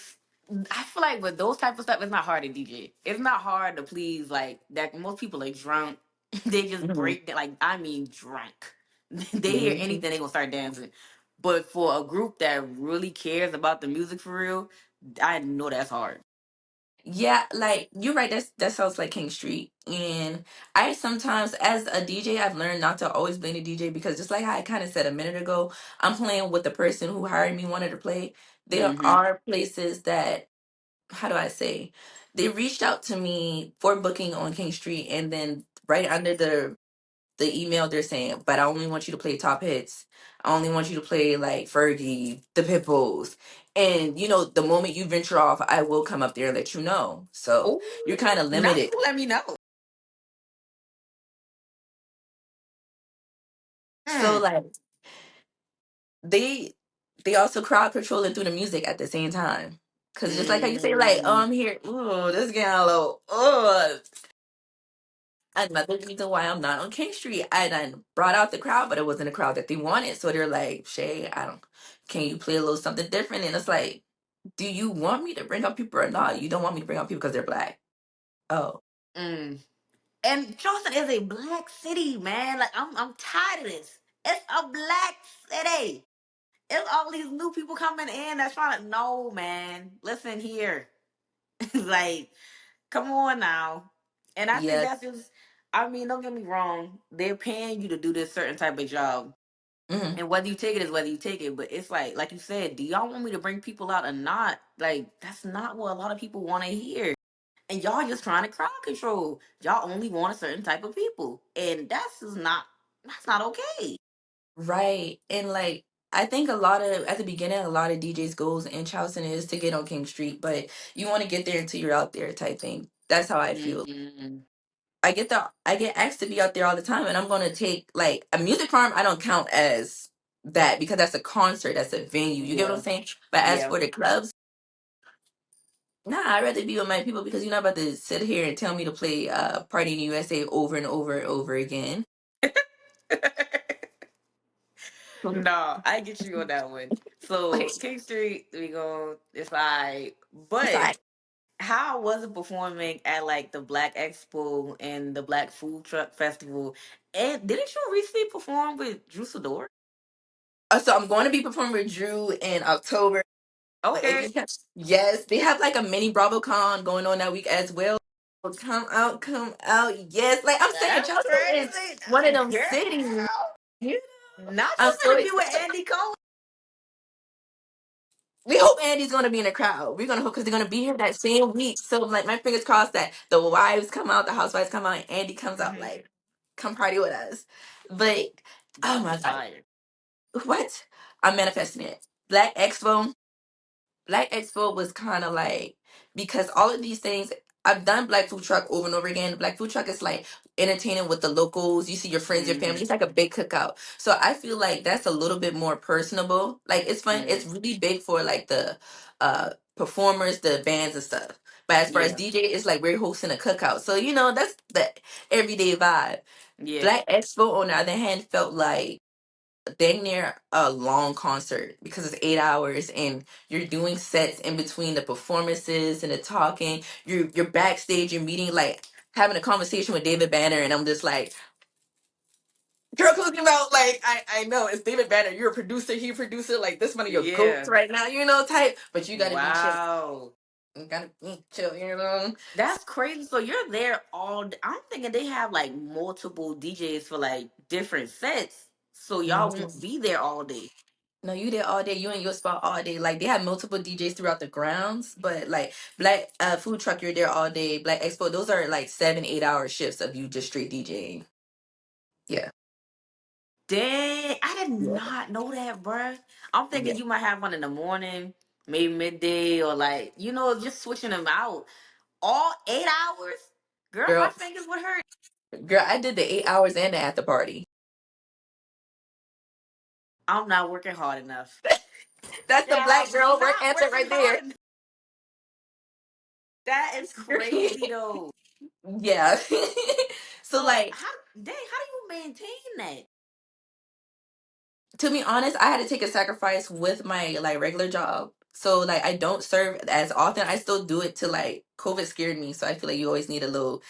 I feel like with those type of stuff, it's not hard to DJ. It's not hard to please like that. Most people are drunk. They just Hmm. break like I mean drunk. They hear Hmm. anything, they gonna start dancing. But for a group that really cares about the music for real, I know that's hard. Yeah, like you're right. That sounds like King Street. And I sometimes, as a DJ, I've learned not to always blame the DJ because just like I kind of said a minute ago, I'm playing with the person who hired me wanted to play. There Mm-hmm. are places that, how do I say, they reached out to me for booking on King Street, and then right under the email they're saying, but I only want you to play top hits. I only want you to play like Fergie, the Pitbulls. And you know, the moment you venture off, I will come up there and let you know. So Oh, you're kind of now limited. you let me know. So Mm. like they they also crowd controlling through the music at the same time. Cause just like how you say, like, oh, Mm. I'm here. Ooh, this getting a little. Oh, another reason why I'm not on King Street. I done brought out the crowd, but it wasn't a crowd that they wanted. So they're like, Shay, I don't. Can you play a little something different? And it's like, do you want me to bring up people or not? You don't want me to bring up people because they're black. Oh, Mm. And Charleston is a black city, man. Like I'm tired of this. It's a black city. It's all these new people coming in that's trying to no man. Listen here. Like, come on now. And I think yeah. that's just I mean, don't get me wrong. They're paying you to do this certain type of job. Hmm. And whether you take it is whether you take it. But it's like you said, do y'all want me to bring people out or not? Like, that's not what a lot of people want to hear. And y'all just trying to crowd control. Y'all only want a certain type of people. And that's not okay. Right. And like, I think a lot of, at the beginning, a lot of DJs' goals in Charleston is to get on King Street, but you want to get there until you're out there type thing. That's how I feel. Mm-hmm. I get asked to be out there all the time, and I'm gonna take like a music farm. I don't count as that because that's a concert, that's a venue. You get what Yeah. I'm saying? But as Yeah. for the clubs, nah, I'd rather be with my people because you're not about to sit here and tell me to play Party in the USA over and over and over again. No, I get you on that one. So Okay, King Street, we go. It's like, it's but like how was it performing at like the Black Expo and the Black Food Truck Festival? And didn't you recently perform with Drew Sidor? so I'm going to be performing with Drew in October. But if Okay, you have, yes, they have like a mini BravoCon going on that week as well. So come out, yes. Like I'm saying, that's Charleston is crazy, one of them girl. cities. You Not I'm you so gonna be with excited. Andy Cohen. We hope Andy's gonna be in the crowd. We're gonna hope because they're gonna be here that same week. So like my fingers crossed that the wives come out, the housewives come out, and Andy comes out. Hmm. Like, come party with us. But That oh would be my god, fire. what? I'm manifesting it. Black Expo. Black Expo was kind of like because all of these things I've done Black Food Truck over and over again. Black Food Truck is like entertaining with the locals. You see your friends, your family. Hmm. It's like a big cookout. So I feel like that's a little bit more personable. Like it's fun. Hmm. It's really big for like the performers, the bands and stuff. But as far as Yeah. DJ, it's like we're hosting a cookout. So you know that's the everyday vibe. Yeah. Black Expo on the other hand felt like dang near a long concert because it's 8 hours and you're doing sets in between the performances and the talking. You're backstage, you're meeting like having a conversation with David Banner, and I'm just like, girl, close your mouth. Like I know it's David Banner. You're a producer, he a producer. Like this one of your goats Yeah. right now, you know, type. But you gotta be chill. Wow. You gotta be chill, you know. That's crazy. So you're there I'm thinking they have like multiple DJs for like different sets. So y'all won't Mhm. be there all day. No, you there all day. You in your spot all day. Like they have multiple DJs throughout the grounds, but like Black Food Truck, you're there all day. Black Expo, those are like 7, 8 hour shifts of you just straight DJing. Yeah, Dang, I did yeah, not know that, bruh. I'm yeah. thinking you might have one in the morning, maybe midday, or like, just switching them out. All 8 hours? Girl, my Girl, fingers would hurt. girl, I did the 8 hours and the after party. I'm not working hard enough. That's the black Child, girl work not answer working right hard there. enough. That is crazy though. Yeah. So So like, how dang, how do you maintain that? to be honest, I had to take a sacrifice with my like regular job. So like I don't serve as often. I still do it to like COVID scared me. So I feel like you always need a little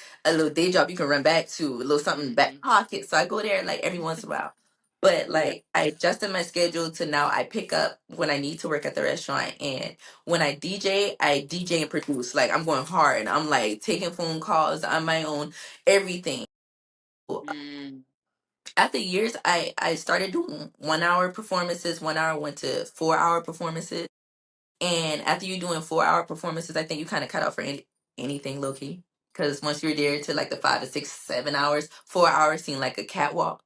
day job you can run back to, a little something in the back Hmm. pocket. So I go there like every once in a while. But Yeah. like I adjusted my schedule to now I pick up when I need to work at the restaurant, and when I DJ and produce. Like I'm going hard. I'm like taking phone calls on my own, everything. Mm. After years, I started doing 1 hour performances. 1 hour went to 4 hour performances, and after you doing 4 hour performances, I think you kind of cut out for anything low key. Because once you're there to like the 5 to 6, 7 hours, 4 hours seemed like a catwalk.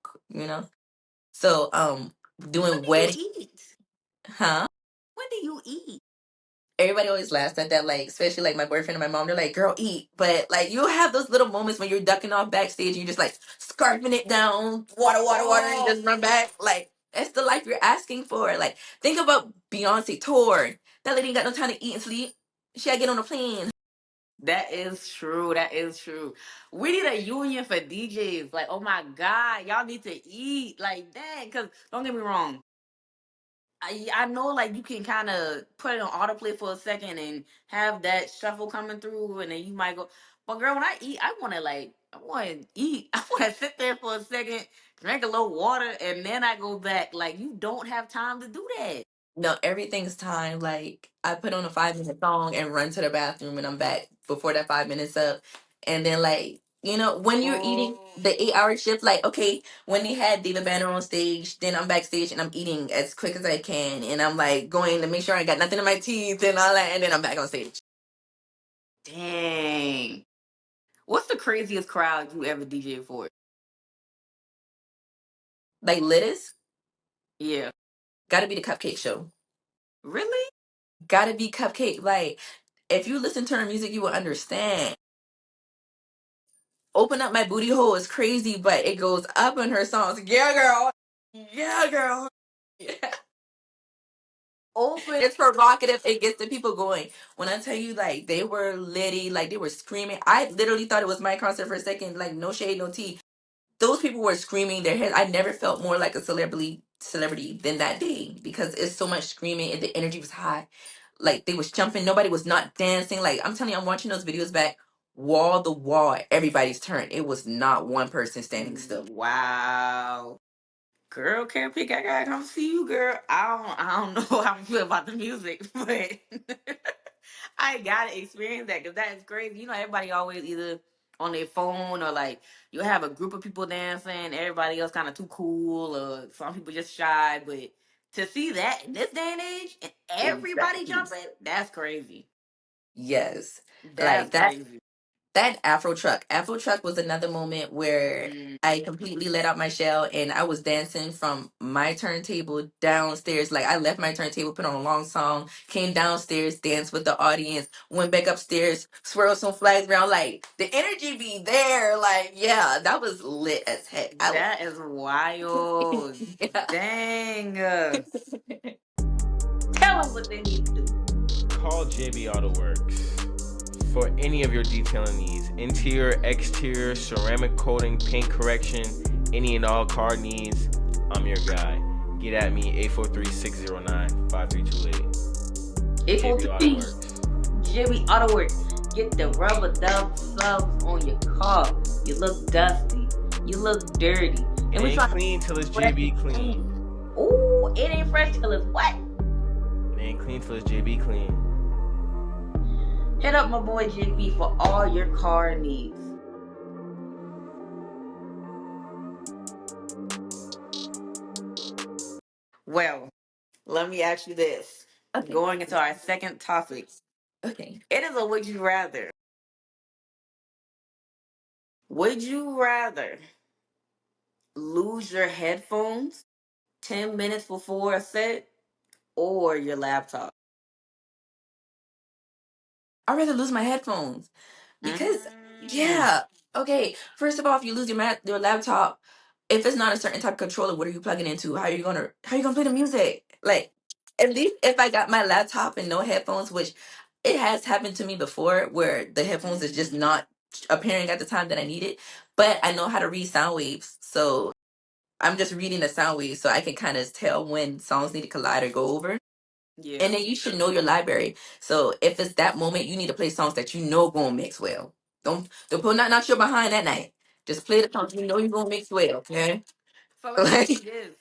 So When doing do you wedding, eat? huh? When do you eat? Everybody always laughs at that, like especially like my boyfriend and my mom. They're like, "Girl, eat," but like you have those little moments when you're ducking off backstage and you're just like scarfing it down, water, water, water, and Oh, just run back. Like that's the life you're asking for. Like think about Beyonce tour. That lady ain't got no time to eat and sleep. She gotta get on a plane. that is true. That is true. We need a union for DJs. Like, oh my God, y'all need to eat. Like, dang, because don't get me wrong. I know like you can kind of put it on autoplay for a second and have that shuffle coming through, and then you might go. But girl, when I eat, I want to eat. I want to sit there for a second, drink a little water, and then I go back. Like you don't have time to do that. No, everything's time. Like I put on a 5 minute song and run to the bathroom and I'm back before that 5 minutes up. And then like, when you're eating Oh, the 8 hour shift, like okay, when they had David Banner on stage, then I'm backstage and I'm eating as quick as I can and I'm like going to make sure I got nothing in my teeth and all that, and then I'm back on stage. dang! What's the craziest crowd you ever DJ for? Like Litis, Yeah, gotta be the cupcake show. really? Gotta be cupcake. Like if you listen to her music, you will understand. Open Up My Booty Hole is crazy, but it goes up in her songs. Yeah, girl. Yeah, girl. Yeah. Open. It's provocative. It gets the people going. When I tell you, like, they were litty, like, they were screaming. I literally thought it was my concert for a second. Like, no shade, no tea. Those people were screaming their heads. I never felt more like a celebrity than that day because it's so much screaming and the energy was high. Like, they was jumping. Nobody was not dancing. Like, I'm telling you, I'm watching those videos back. Wall to wall, everybody's turn. It was not one person standing still. Wow. Girl, can't pick. I gotta come see you, girl. I don't know how I feel about the music, but I gotta experience that because that is crazy. You know, everybody always either on their phone or like you have a group of people dancing, everybody else kind of too cool, or some people just shy. But to see that in this day and age and everybody Exactly. jumping, that's crazy. Yes. That's Like that crazy. that Afro truck. Afro truck was another moment where Mm, I completely let out my shell and I was dancing from my turntable downstairs. Like I left my turntable, put on a long song, came downstairs, danced with the audience, went back upstairs, swirled some flags around. Like the energy be there. Like, yeah, that was lit as heck. that is wild. Yeah. Dang. Tell them what they need to do. Call JB Auto Works for any of your detailing needs. Interior, exterior, ceramic coating, paint correction, any and all car needs. I'm your guy. Get at me, 843-609-5328. JB Auto 843 Works. Jimmy Auto Works. Get the rubber dub subs on your car. You look dusty. You look dirty. And It we ain't trying clean till it's to fresh JB and clean. Ooh, it ain't fresh till it's what? It ain't clean till it's JB clean. Hit up my boy JB for all your car needs. Well, let me ask you this. Okay. Going into our second topic. Okay. It is a would you rather. Would you rather lose your headphones 10 minutes before a set or your laptop? I'd rather lose my headphones. Because Mm. yeah, okay, first of all, if you lose your laptop, if it's not a certain type of controller, what are you plugging into? How you gonna play the music? Like, at least if I got my laptop and no headphones, which it has happened to me before, where the headphones is just not appearing at the time that I need it. But I know how to read sound waves, so I'm just reading the sound waves, so I can kind of tell when songs need to collide or go over. And Yeah. then you should know your library. So if it's that moment, you need to play songs that you know gonna mix well. Don't put nothing out your behind that night. Just play the songs you know you're gonna mix well. Okay. So let me ask Like, you this: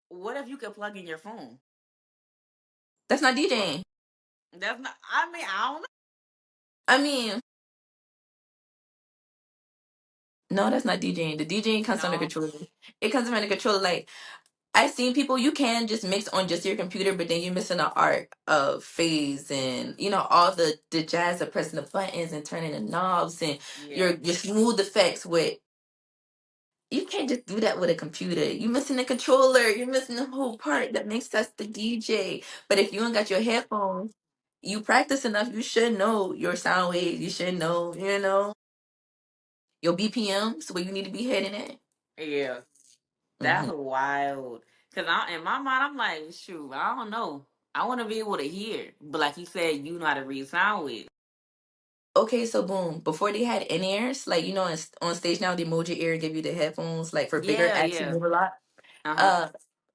what if you could plug in your phone? that's not DJing. That's not. I mean, I don't know. I mean, no, that's not DJing. The DJing comes from the No. controller. It comes from the controller. Like, I've seen people, you can just mix on just your computer, but then you're missing the art of phase and all the jazz of pressing the buttons and turning the knobs and Yeah. your smooth effects with. You can't just do that with a computer. You're missing the controller. You're missing the whole part that makes us the DJ. But if you ain't got your headphones, you practice enough, you should know your sound waves. You should know, your BPMs where you need to be heading at. Yeah. That's Hmm. wild. Cause in my mind, I'm like, shoot, I don't know. I want to be able to hear, but like you said, you know how to read sound waves. Okay, so boom. Before they had in ears, like on stage now, the emoji ear give you the headphones, like for bigger Yeah. acts you Yeah. move a lot. Uh huh. Uh,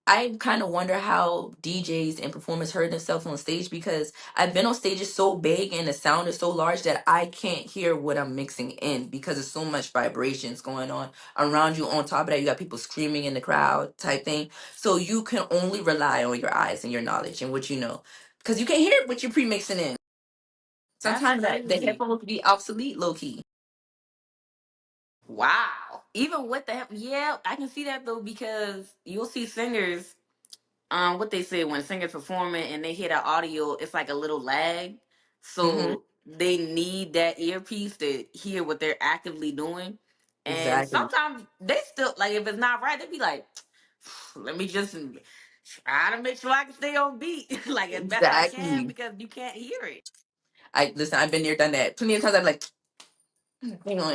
I kind of wonder how DJs and performers heard themselves on stage because I've been on stages so big and the sound is so large that I can't hear what I'm mixing in because there's so much vibrations going on around you. On top of that, you got people screaming in the crowd type thing. So you can only rely on your eyes and your knowledge and what you know because you can't hear what you're pre-mixing in. That's Sometimes the crazy. headphones be obsolete low key. Wow. Even with the yeah, I can see that though because you'll see singers. What they say when singers performing and they hear that audio, it's like a little lag. Hmm. So they need that earpiece to hear what they're actively doing. And Exactly. sometimes they still like if it's not right, they be like, let me just try to make sure I can stay on beat like as best I can Exactly. because you can't hear it. I listen. I've been there, done that plenty of times. I'm like, hang on.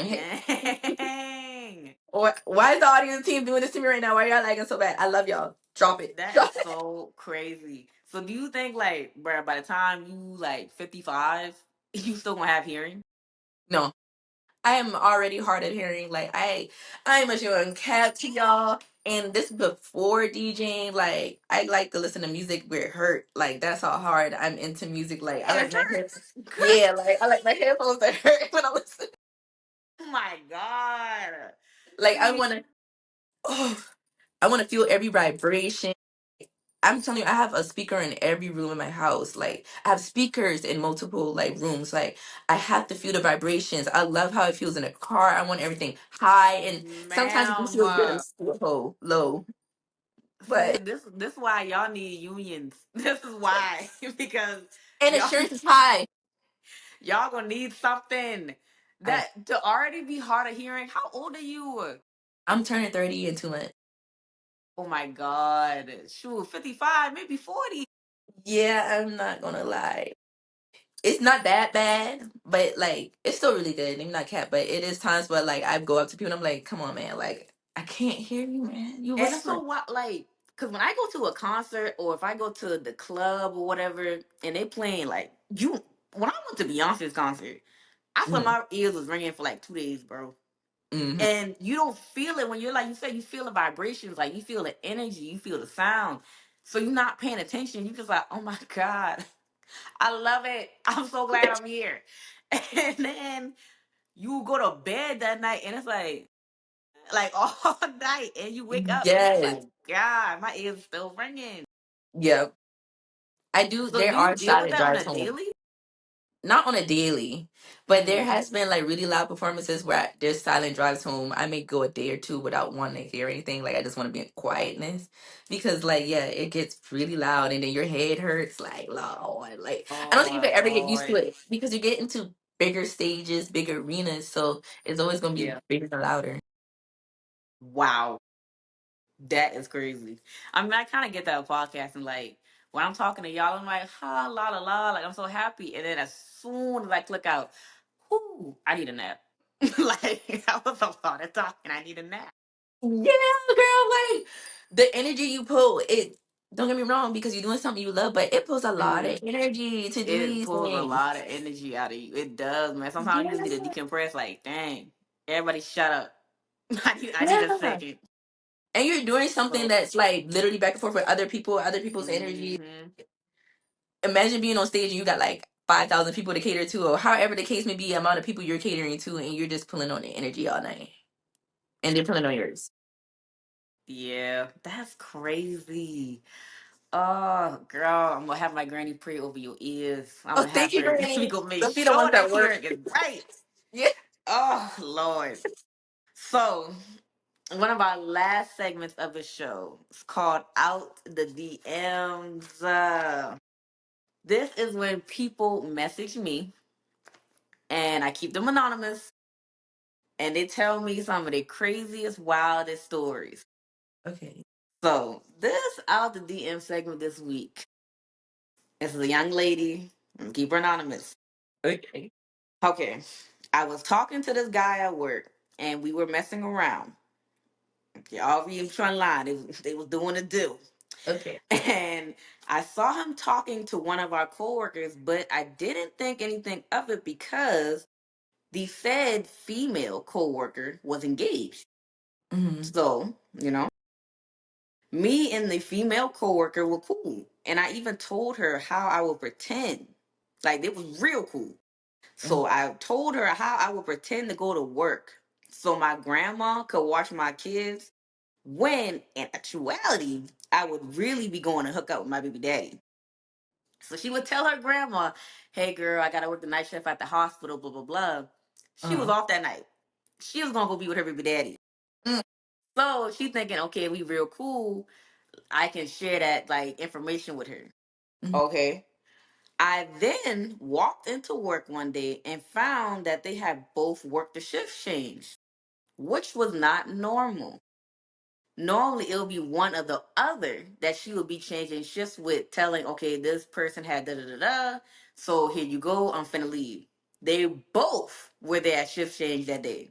Dang. Why is the audience team doing this to me right now? Why y'all lagging so bad? I love y'all. Drop it. That is Drop it. so crazy. So do you think like, bruh, by the time you like 55, you still gonna have hearing? No, I am already hard at hearing. Like I am a young cat to y'all. And this before DJing, like I like to listen to music where it hurt. Like that's how hard I'm into music. Like I like It my hurts. head. Yeah, like I like my headphones to hurt when I listen. Oh my god. Like I See, wanna. Oh, I want to feel every vibration. I'm telling you, I have a speaker in every room in my house. Like I have speakers in multiple like rooms. Like I have to feel the vibrations. I love how it feels in a car. I want everything high, and sometimes it just ma'am. feels good and slow, low. See, But this is why y'all need unions. This is why because and y'all insurance is high. y'all gonna need something I that to already be hard of hearing. How old are you? I'm turning 30 in 2 months. Oh my god. Shoot, 55, maybe 40. Yeah, I'm not gonna lie. It's not that bad, but like it's still really good. I'm not cat, but it is times where like I go up to people and I'm like, come on, man, like I can't hear you, man. You And it's whispering. so what like because when I go to a concert or if I go to the club or whatever and they playing like you when I went to Beyonce's concert, I felt Mm-hmm. my ears was ringing for like 2 days, bro. Mm-hmm. And you don't feel it when you're like you said, you feel the vibrations, like you feel the energy, you feel the sound. So you're not paying attention. You just like, oh my God, I love it. I'm so glad I'm here. And then you go to bed that night and it's like all night and you wake up and it's Yes. like, God, my ears still ringing. Yep. I do. So do There you are deal with silent that on drives a home. daily? Not on a daily, but there Mm-hmm. has been like really loud performances where there's silent drives home. I may go a day or two without wanting to hear anything. Like I just want to be in quietness because like yeah, it gets really loud and then your head hurts like Lord. Like I Oh don't think you my can ever get used to Lord. it because you get into bigger stages, bigger arenas, so it's always gonna be Yeah. bigger and louder. Wow. That is crazy. I mean, I kind of get that with podcasting. Like, when I'm talking to y'all, I'm like, ha, la, la, la. Like, I'm so happy. And then as soon as I click out, whoo, I need a nap. Like, I was so hard at talking. I need a nap. Yeah, girl, like the energy you pull, it don't get me wrong, because you're doing something you love, but it pulls a lot of Mhm. energy to do It these pulls a things. lot of energy out of you. It does, man. Sometimes you just need Yeah. to decompress. Like, dang, everybody, shut up. I need a Yeah. second. And you're doing something So, that's like literally back and forth with other people, other people's energy. hmm Imagine being on stage and you got like 5,000 people to cater to, or however the case may be, amount of people you're catering to, and you're just pulling on their energy all night. And they're pulling on yours. yeah, that's crazy. Oh, girl, I'm gonna have my granny pray over your ears. I'm Oh, gonna thank have you, her. We Granny. gonna make Don't be the sure ones that that hearing work. is right. Yeah. Oh, Lord. So, one of our last segments of the show is called Out the DMs. This is when people message me and I keep them anonymous and they tell me some of their craziest, wildest stories. Okay. So, this Out the DM segment this week is a young lady. I'm gonna keep her anonymous. Okay. Okay. I was talking to this guy at work and we were messing around. Okay, all of you trying line. They was doing a do. Okay. And I saw him talking to one of our coworkers, but I didn't think anything of it because the said female coworker was engaged. Hmm. So, me and the female coworker were cool. And I even told her how I would pretend. Like it was real cool. So I told her how I would pretend to go to work so my grandma could watch my kids when in actuality I would really be going to hook up with my baby daddy. So she would tell her grandma, "Hey girl, I gotta work the night shift at the hospital, blah blah blah." She was Uh-huh. off that night. She was gonna go be with her baby daddy. Mm. So she thinking, okay, we real cool. I can share that like information with her. Mhm. Okay. I then walked into work one day and found that they had both worked the shift change, which was not normal. Normally, it would be one or the other that she would be changing shifts with, telling, okay, this person had da da da da. So here you go, I'm finna leave. They both were there at shift change that day.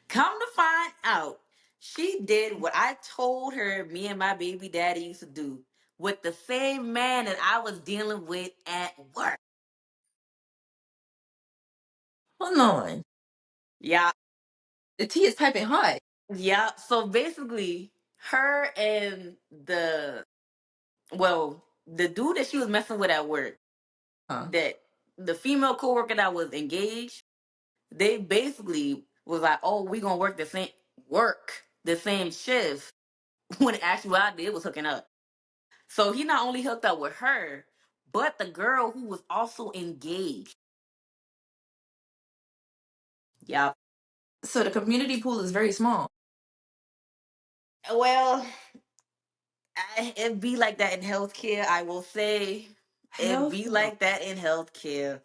Come to find out, she did what I told her me and my baby daddy used to do with the same man that I was dealing with at work. Hold on. Yeah, The tea is piping hot. yeah. So basically, her and the dude that she was messing with at work, Huh. that the female coworker that was engaged, they basically was like, "Oh, we gonna work the same shift." When in actuality, it was hooking up. So he not only hooked up with her, but the girl who was also engaged. Yeah. So the community pool is very small. Well, it be like that in healthcare. I will say, it Hell be no. like that in healthcare.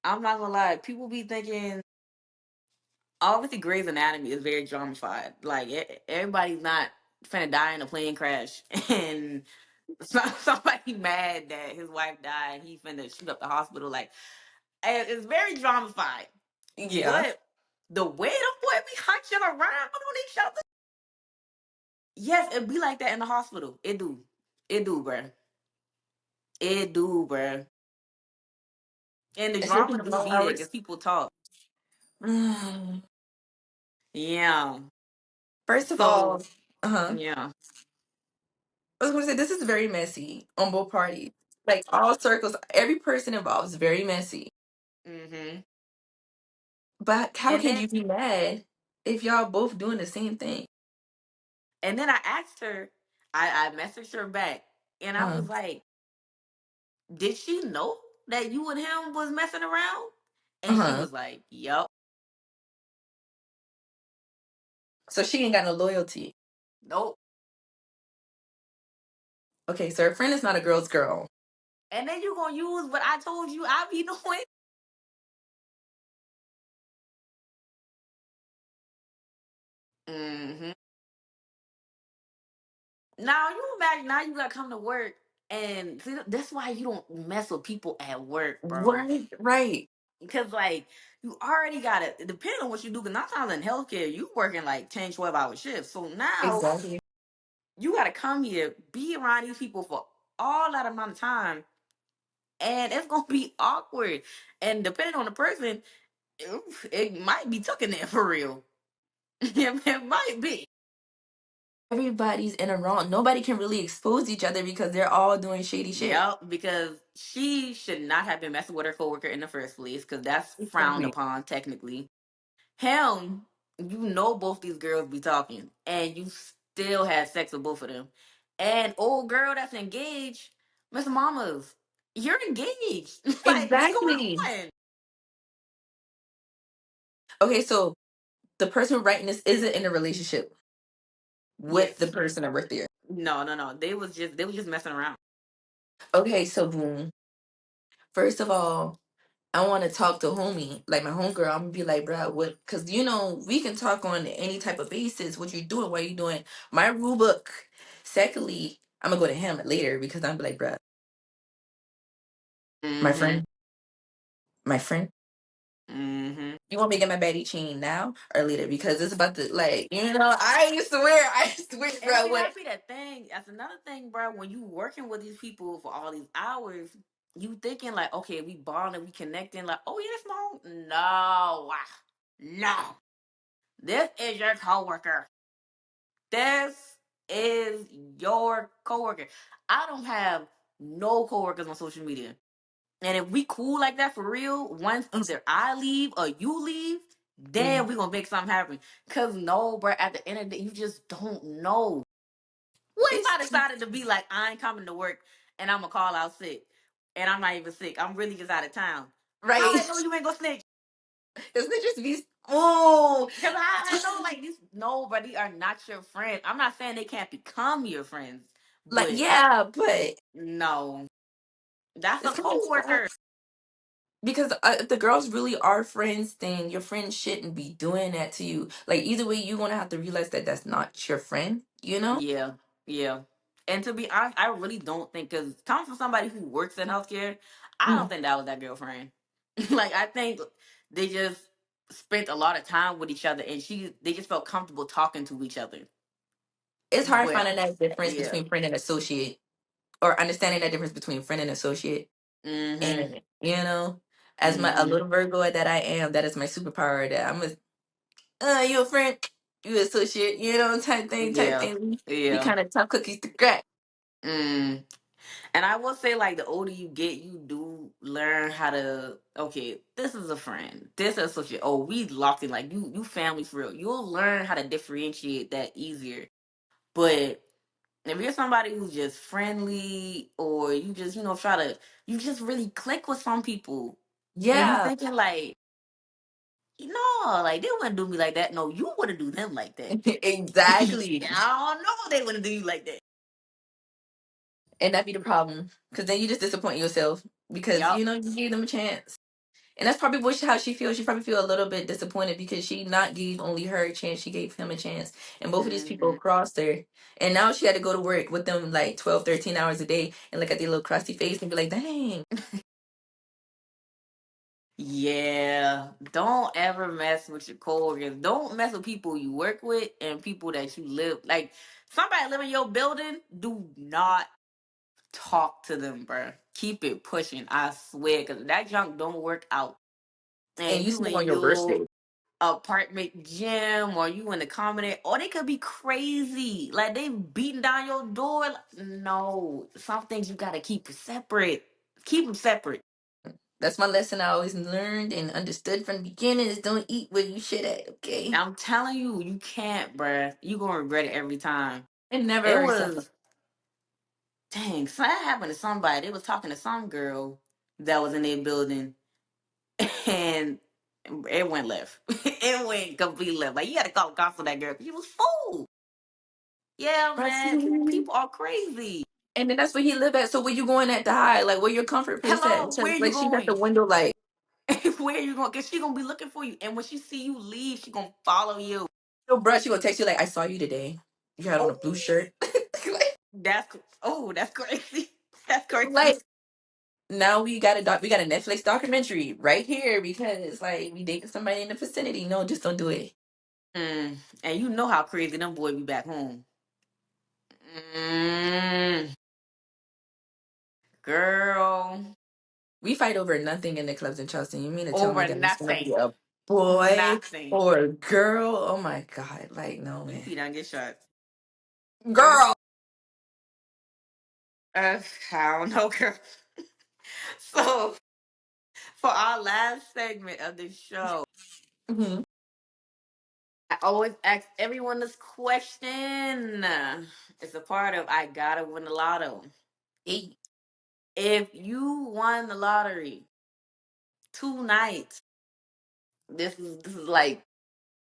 I'm not gonna lie. People be thinking obviously Grey's Anatomy is very dramatified. Like everybody's not finna die in a plane crash, and somebody mad that his wife died, and he finna shoot up the hospital. Like it's very dramatified. Yeah. But the way the boy be hunching around on each other, yes, it be like that in the hospital. It do, bruh. It do, bruh. And the Especially drama the do long be there because hours. people talk. Mm. Yeah. First of So all, uh-huh. yeah. I was gonna say this is very messy on both parties. Like all circles, every person involved is very messy. hmm But how And can then you be mad if y'all both doing the same thing? I asked her, I messaged her back, and I Uh, was like, "Did she know that you and him was messing around?" And she uh-huh. was like, "Yup, So she ain't got no loyalty. nope." Okay, so her friend is not a girl's girl. And then you gonna use what I told you I be doing? hmm Now you imagine now you gotta come to work and see, that's why you don't mess with people at work, bro. Right, right. Because, like, you already got to, depending on what you do, because not times in healthcare, you working like 10, 12-hour shifts. So now Exactly. you got to come here, be around these people for all that amount of time, and it's going to be awkward. And depending on the person, it might be tucking there for real. It might be. Everybody's in a wrong. Nobody can really expose each other because they're all doing shady shit. Yep, because she should not have been messing with her coworker in the first place, because that's frowned Exactly. upon technically. Him, you know both these girls be talking, and you still had sex with both of them. And old girl that's engaged, Miss Mamas, you're engaged. Like, what's going Exactly. on? Okay, so the person writing this isn't in a relationship with the Yes. person that worked there. No, no, no. They was just messing around. Okay, so boom. First of all, I want to talk to homie, like my homegirl. I'm gonna be like, bruh, what? Because we can talk on any type of basis. What you doing? What you doing? My rule book. Secondly, I'm gonna go to him later because I'm be like, bruh, my Mm-hmm. friend, my friend. Mm-hmm. You want me to get my baddie chain now or later? Because it's about to I swear, And bro. see, What? that be that thing. That's another thing, bro. When you working with these people for all these hours, you thinking like, okay, we bonding, we connecting. Like, oh yeah, that's my home. No, no. This is your coworker. This is your coworker. I don't have no coworkers on social media. And if we cool like that for real, once either I leave or you leave, then we gonna make something happen. Cause no, bro, at the end of the day, you just don't know. What if It's I decided to be like, I ain't coming to work and I'm gonna call out sick? And I'm not even sick. I'm really just out of town. How right. I know you ain't gonna snitch? Isn't it just be? Oh, Because I know, like, these, no, but these are not your friends. I'm not saying they can't become your friends, like but yeah, but no, that's a it's kind of sad. coworker. Because if the girls really are friends, then your friend shouldn't be doing that to you. Like either way, you're gonna have to realize that that's not your friend. You know? Yeah, yeah. And to be honest, I really don't think, because coming from somebody who works in healthcare, I don't Mm. think that was that girlfriend. Like, I think they just spent a lot of time with each other, and they just felt comfortable talking to each other. It's hard But finding that difference yeah, between friend and associate, or understanding that difference between friend and associate. mm-hmm, And as a mm-hmm, little Virgo that I am, that is my superpower. That I'm you a friend, you associate, type yeah, thing. We yeah. kind of tough cookies to crack. Mm. And I will say, like, the older you get, you do learn how to. Okay, this is a friend. This is associate. Oh, we locked in. Like, you family for real. You'll learn how to differentiate that easier. But if you're somebody who's just friendly, or you just try to, you just really click with some people, and you Yeah, thinking like, no, like they wouldn't do me like that. No, you wouldn't do them like that. exactly. I don't know, they wouldn't do you like that. And that be the problem. Because then you just disappoint yourself. Because, Yup. you gave them a chance. And that's probably how she feels. She probably feel a little bit disappointed because she not gave only her a chance. She gave him a chance. And both of these people Hmm. crossed her. And now she had to go to work with them like 12, 13 hours a day and look at their little crusty face and be like, dang. Yeah, don't ever mess with your coworkers. Don't mess with people you work with and people that you live, like, somebody live in your building. Do not talk to them, bruh. Keep it pushing. I swear, because that junk don't work out. And And you you sleep in on your birthday. your apartment gym, or you in the common, or they could be crazy. Like, they beating down your door. No, some things you gotta keep separate. Keep them separate. That's my lesson I always learned and understood from the beginning is don't eat where you shit at, okay? I'm telling you, you can't, bruh. You gonna regret it every time. It never It works out. was, dang, so that happened to somebody. They was talking to some girl that was in their building, and it went left. It went completely left. Like, you had to call gospel that girl, 'cause she was fool. Yeah, Right. man. People are crazy. And then that's where he live at. So where you going at the high? Like where your comfort place at? Hello, Because where you like she's at the going? window like, Where you going? Cause she gonna be looking for you, and when she see you leave, she gonna follow you. yo, bruh, she gonna text you like, I saw you today. You had on Oh, a blue shirt. that's, oh, that's crazy. That's like, crazy. Now we got a Netflix documentary right here because like we dating somebody in the vicinity. No, just don't do it. Mm. And you know how crazy them boy be back home. Mm. Girl. We fight over nothing in the clubs in Charleston. You mean to tell me Over that it's gonna be nothing. a boy Nothing. or a girl? Oh my god! Like no You man, see don't get shot. Uh, girl. uh, I don't know, girl. So for our last segment of the show, Hmm. I always ask everyone this question. It's a part of I gotta win the lotto. If you won the lottery tonight, this is like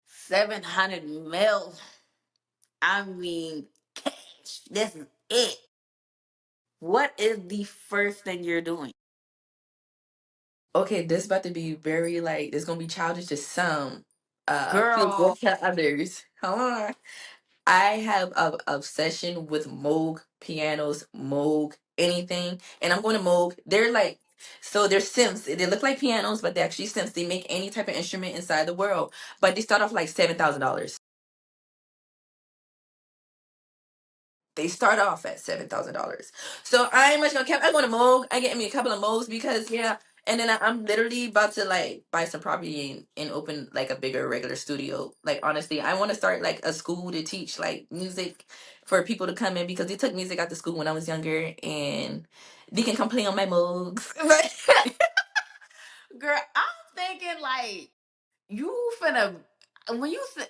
700 mil. I mean, cash. This is it. What is the first thing you're doing, Okay, this about to be very like it's gonna be childish to some, feel good girl? to others. Hold on. I have a obsession with Moog pianos, Moog anything, and I'm going to Moog. They're like so they're synths. They look like pianos, but they're actually synths. They make any type of instrument inside the world, but they start off like $7,000. They start off at $7,000. So I'm much gonna keep. I'm going to Moog. I get me a couple of Moogs because yeah. And then I'm literally about to like buy some property and open like a bigger regular studio. Like honestly, I want to start like a school to teach like music for people to come in because they took music out to school when I was younger and they can come play on my Moogs. Girl, I'm thinking like you finna when you say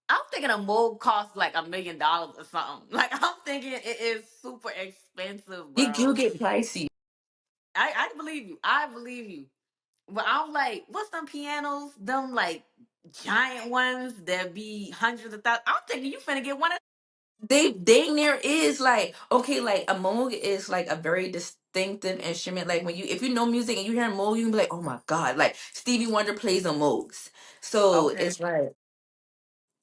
I'm thinking a mold costs like $1 million or something. Like I'm thinking it is super expensive, They do bro. get pricey. I believe you. I believe you. But I'm like, what's them pianos? Them like giant ones that be hundreds of thousands. I'm thinking you finna get one of. They dang near is like okay, like a Moog is like a very distinctive instrument. Like when you if you know music and you hear a Moog, you can be like, oh my god, like Stevie Wonder plays on Moogs. So Okay. it's like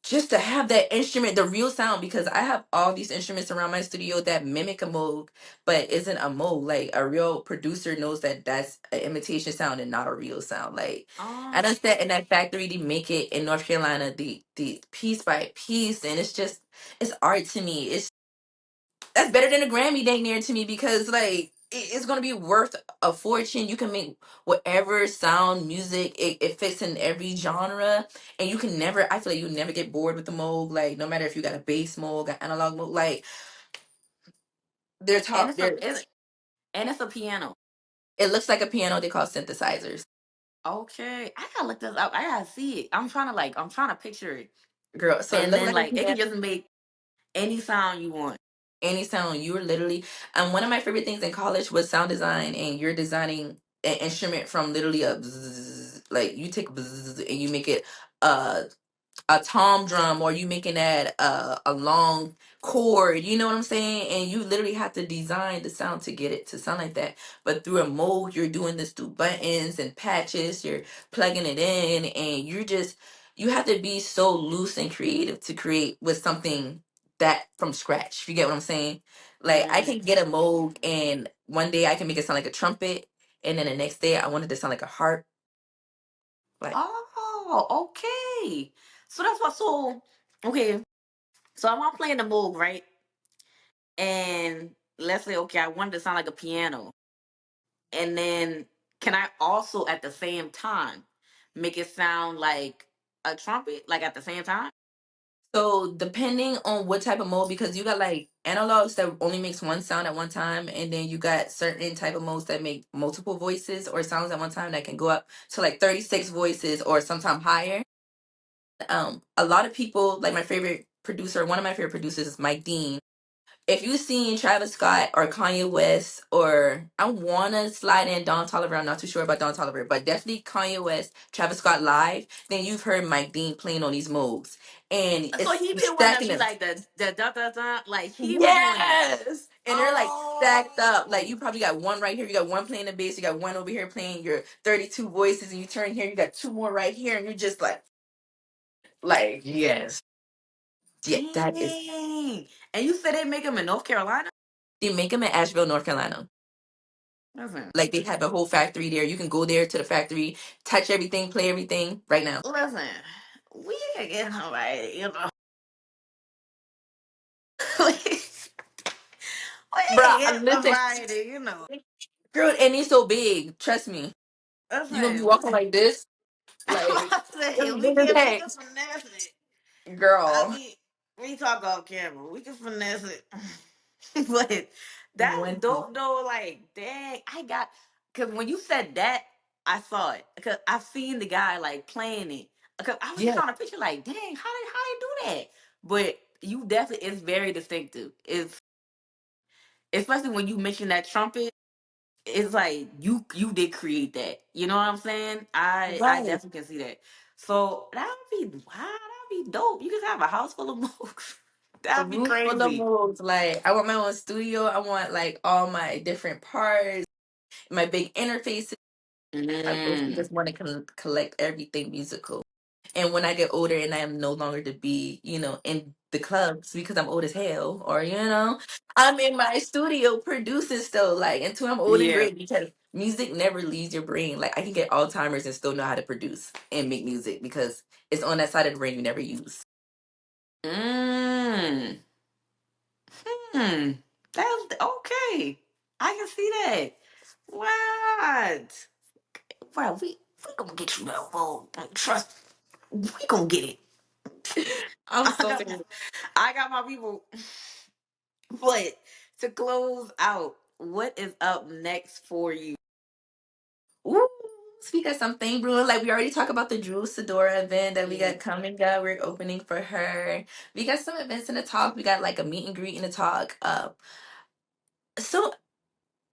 just to have that instrument, the real sound, because I have all these instruments around my studio that mimic a Moog, but isn't a Moog. Like a real producer knows that that's an imitation sound and not a real sound. Like I Um. done sat in that factory to make it in North Carolina, the piece by piece, and it's just it's art to me. It's that's better than a Grammy dang near to me because like it's gonna be worth a fortune. You can make whatever sound music it fits in every genre, and you can never. I feel like you never get bored with the Moog. Like no matter if you got a bass Moog, an analog Moog, like they're And top. it's a They're and it's a piano. it looks like a piano. They call synthesizers. Okay, I gotta look this up. I gotta see it. I'm trying to picture it. Girl, so it And looks then like a like it can piano. just make any sound you want. Any sound you were literally one of my favorite things in college was sound design, and you're designing an instrument from literally a bzzz, like you take bzzz and you make it uh a tom drum or you making that a long chord, you know what I'm saying, and you literally have to design the sound to get it to sound like that. But through a mode you're doing this through buttons and patches, you're plugging it in, and you have to be so loose and creative to create with something that from scratch, if you get what I'm saying. Like I Mm. can get a mode and one day I can make it sound like a trumpet, and then the next day I want it to sound like a harp. Like Oh, okay. So that's what. So okay. So I'm playing the Moog, right? And let's say, okay, I wanted to sound like a piano, and then can I also at the same time make it sound like a trumpet, like at the same time? so depending on what type of mode, because you got like analogs that only makes one sound at one time, and then you got certain type of modes that make multiple voices or sounds at one time that can go up to like 36 voices or sometime higher. A lot of people like my favorite producer, one of my favorite producers is Mike Dean. If you've seen Travis Scott or Kanye West, or I wanna slide in Don Toliver, I'm not too sure about Don Toliver, but definitely Kanye West, Travis Scott live, then you've heard Mike Dean playing on these moves. And So it's he be the one that stacking be them. like the da da da, like he be doing that. Yes! And they're like stacked up. Like Oh, you probably got one right here, you got one playing the bass, you got one over here playing your 32 voices, and you turn here, you got two more right here, and you're just like, yes. Yeah, that is dang! And you said they make them in North Carolina? they make them in Asheville, North Carolina. Listen, Like they have a whole factory there. You can go there to the factory, touch everything, play everything right now. listen. We can get somebody, you know. we can Bruh, get listen, somebody, you know. girl, and it's so big. Trust me. You gonna be Listen, walking like this, like listen, this is we head. can finesse it. I Girl. mean, we talk off camera. We can finesse it. But that's One thing. dope though. Like, dang, I got because when you said that, I saw it. Because I seen the guy like playing it. Because I was just Yeah. trying to picture, like, dang, how they do that? But you definitely it's very distinctive. It's especially when you mention that trumpet, it's like you did create that. You know what I'm saying? I Right. definitely can see that. So that would be wow, that'd be dope. You could have a house full of mooks. A That'd be room full of crazy. moves. Like I want my own studio. I want like all my different parts, my big interfaces. I basically Mm. just want to collect everything musical. And when I get older and I am no longer to be, in the clubs because I'm old as hell, or I'm in my studio producing still, like until I'm old and Yeah. great because music never leaves your brain. Like I can get Alzheimer's and still know how to produce and make music because it's on that side of the brain you never use. Mm. Hmm. That's okay. I can see that. What? Well, we gonna get you that role. Trust. We gonna get it. I'm I so got, serious. I got my people. But to close out, what is up next for you? Ooh, speak of something, bro. Like we already talked about the Drew Sidora event that we Mm. got coming up. We're opening for her. We got some events in the talk. We got like a meet and greet in the talk. So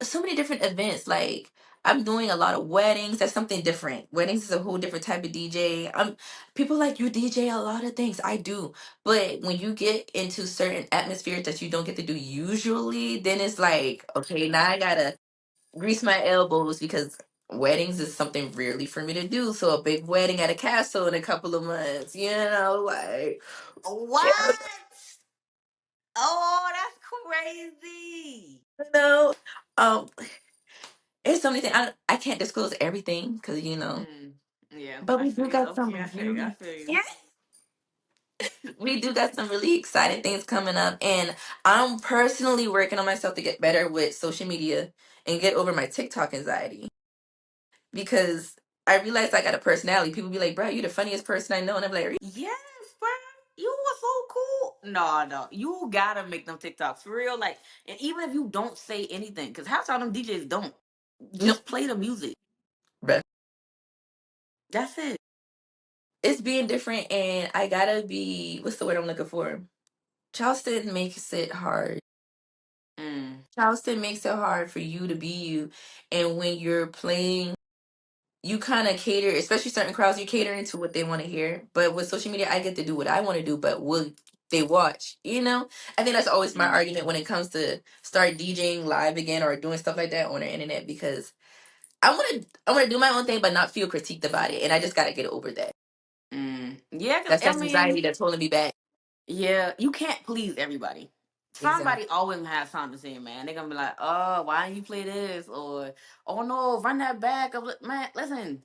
so many different events. Like I'm doing a lot of weddings. That's something different. Weddings is a whole different type of DJ. People like you DJ a lot of things. I do, but when you get into certain atmospheres that you don't get to do usually, then it's like okay, now I gotta grease my elbows because weddings is something rarely for me to do. So a big wedding at a castle in a couple of months, like What? Oh, that's crazy. you know, um, it's so many things. I can't disclose everything because Mm. Yeah, but I we feel do you. got Okay, some I feel you. I really feel you. yeah, we do got some really exciting things coming up, and I'm personally working on myself to get better with social media and get over my TikTok anxiety because I realized I got a personality. People be like, "Bro, you the funniest person I know," and I'm like, Yes, bro. You were so cool. No, no. You gotta make them TikToks for real. Like, and even if you don't say anything, because half the time them DJs don't. "Nope, Just play the music. bruh." That's it. It's being different, and I gotta be. What's the word I'm looking for? Charleston makes it hard. Mm. Charleston makes it hard for you to be you, and when you're playing, you kind of cater, especially certain crowds. You cater into what they want to hear. But with social media, I get to do what I want to do. But will they watch? I think that's always my Mm. argument when it comes to start DJing live again or doing stuff like that on the internet because I want to do my own thing, but not feel critiqued about it, and I just gotta get over that. Mm. Yeah, because That's I that mean, anxiety that's holding me back. yeah, you can't please everybody. Exactly. Somebody always has something to say, man. They're gonna be like, "Oh, why didn't you play this?" Or, "Oh no, run that back." Man, listen,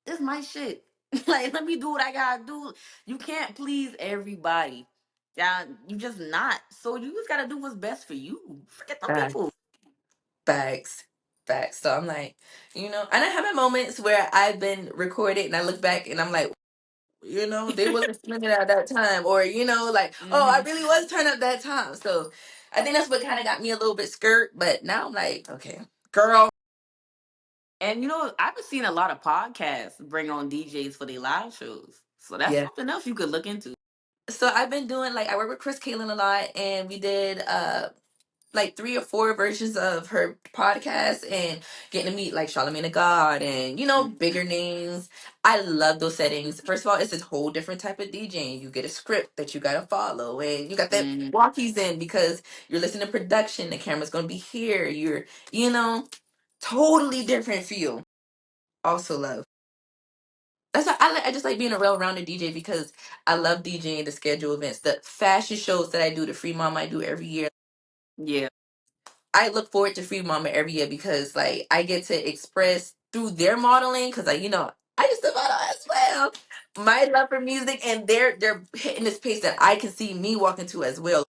this my shit. Like, let me do what I gotta do. You can't please everybody. Yeah, you just not. So you just gotta do what's best for you. Forget the people. Facts. Facts. So I'm like, and I have my moments where I've been recorded and I look back and I'm like, they wasn't feeling it at that time. Or, like, oh, I Hmm. really was turned up that time. So I think that's what kind of got me a little bit skirt. But now I'm like, okay, girl. And I've been seeing a lot of podcasts bring on DJs for their live shows. So that's Yeah. something else you could look into. So I've been doing like I work with Chris Kalen a lot and we did like 3 or 4 versions of her podcast and getting to meet like Charlamagne the God and Mhm. bigger names. I love those settings. First of all, it's this whole different type of DJing. You get a script that you gotta follow and you got that Mhm. walkies in because you're listening to production. The camera's gonna be here. You're totally different feel. Also love. That's why I just like being a well-rounded DJ because I love DJing the schedule events, the fashion shows that I do, the free mom I do every year. Yeah. I look forward to Free Mama every year because like I get to express through their modeling because like I used to model as well. My love for music and they're hitting this pace that I can see me walking to as well.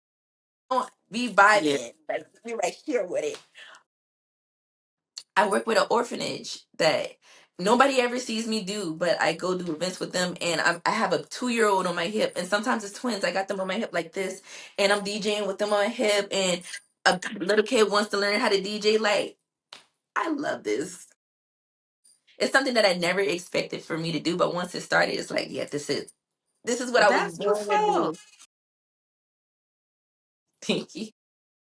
Be Yeah. vibing like we right here with it. I work with an orphanage that nobody ever sees me do, but I go do events with them, and I have a 2 year old on my hip, and sometimes it's twins. I got them on my hip like this, and I'm DJing with them on my hip, and a little kid wants to learn how to DJ. Like, I love this. It's something that I never expected for me to do, but once it started, it's like, yeah, this is what I was That's what's born to do. up. Thank you.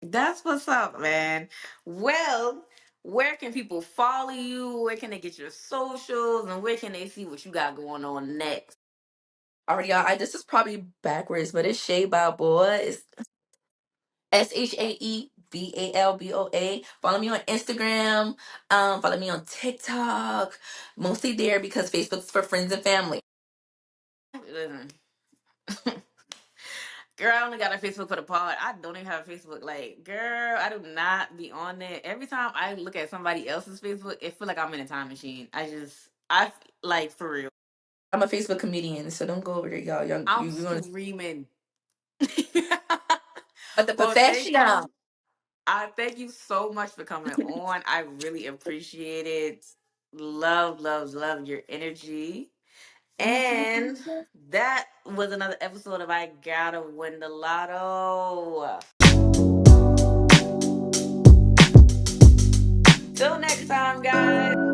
That's what's up, man. Well, where can people follow you? Where can they get your socials? And where can they see what you got going on next? Already, y'all. This is probably backwards, but it's Shae Balboa. It's ShaeBalboa. Follow me on Instagram. Follow me on TikTok. Mostly there because Facebook's for friends and family. Listen, girl, I only got a Facebook for the pod. I don't even have a Facebook. Like, girl, I do not be on there. Every time I look at somebody else's Facebook, it feel like I'm in a time machine. Like for real. I'm a Facebook comedian, so don't go over there, y'all. I'm You want screaming. but the Well, thank you. professional. I thank you so much for coming on. I really appreciate it. Love, love, love your energy. And that was another episode of I Gotta Win the Lotto. Till next time, guys.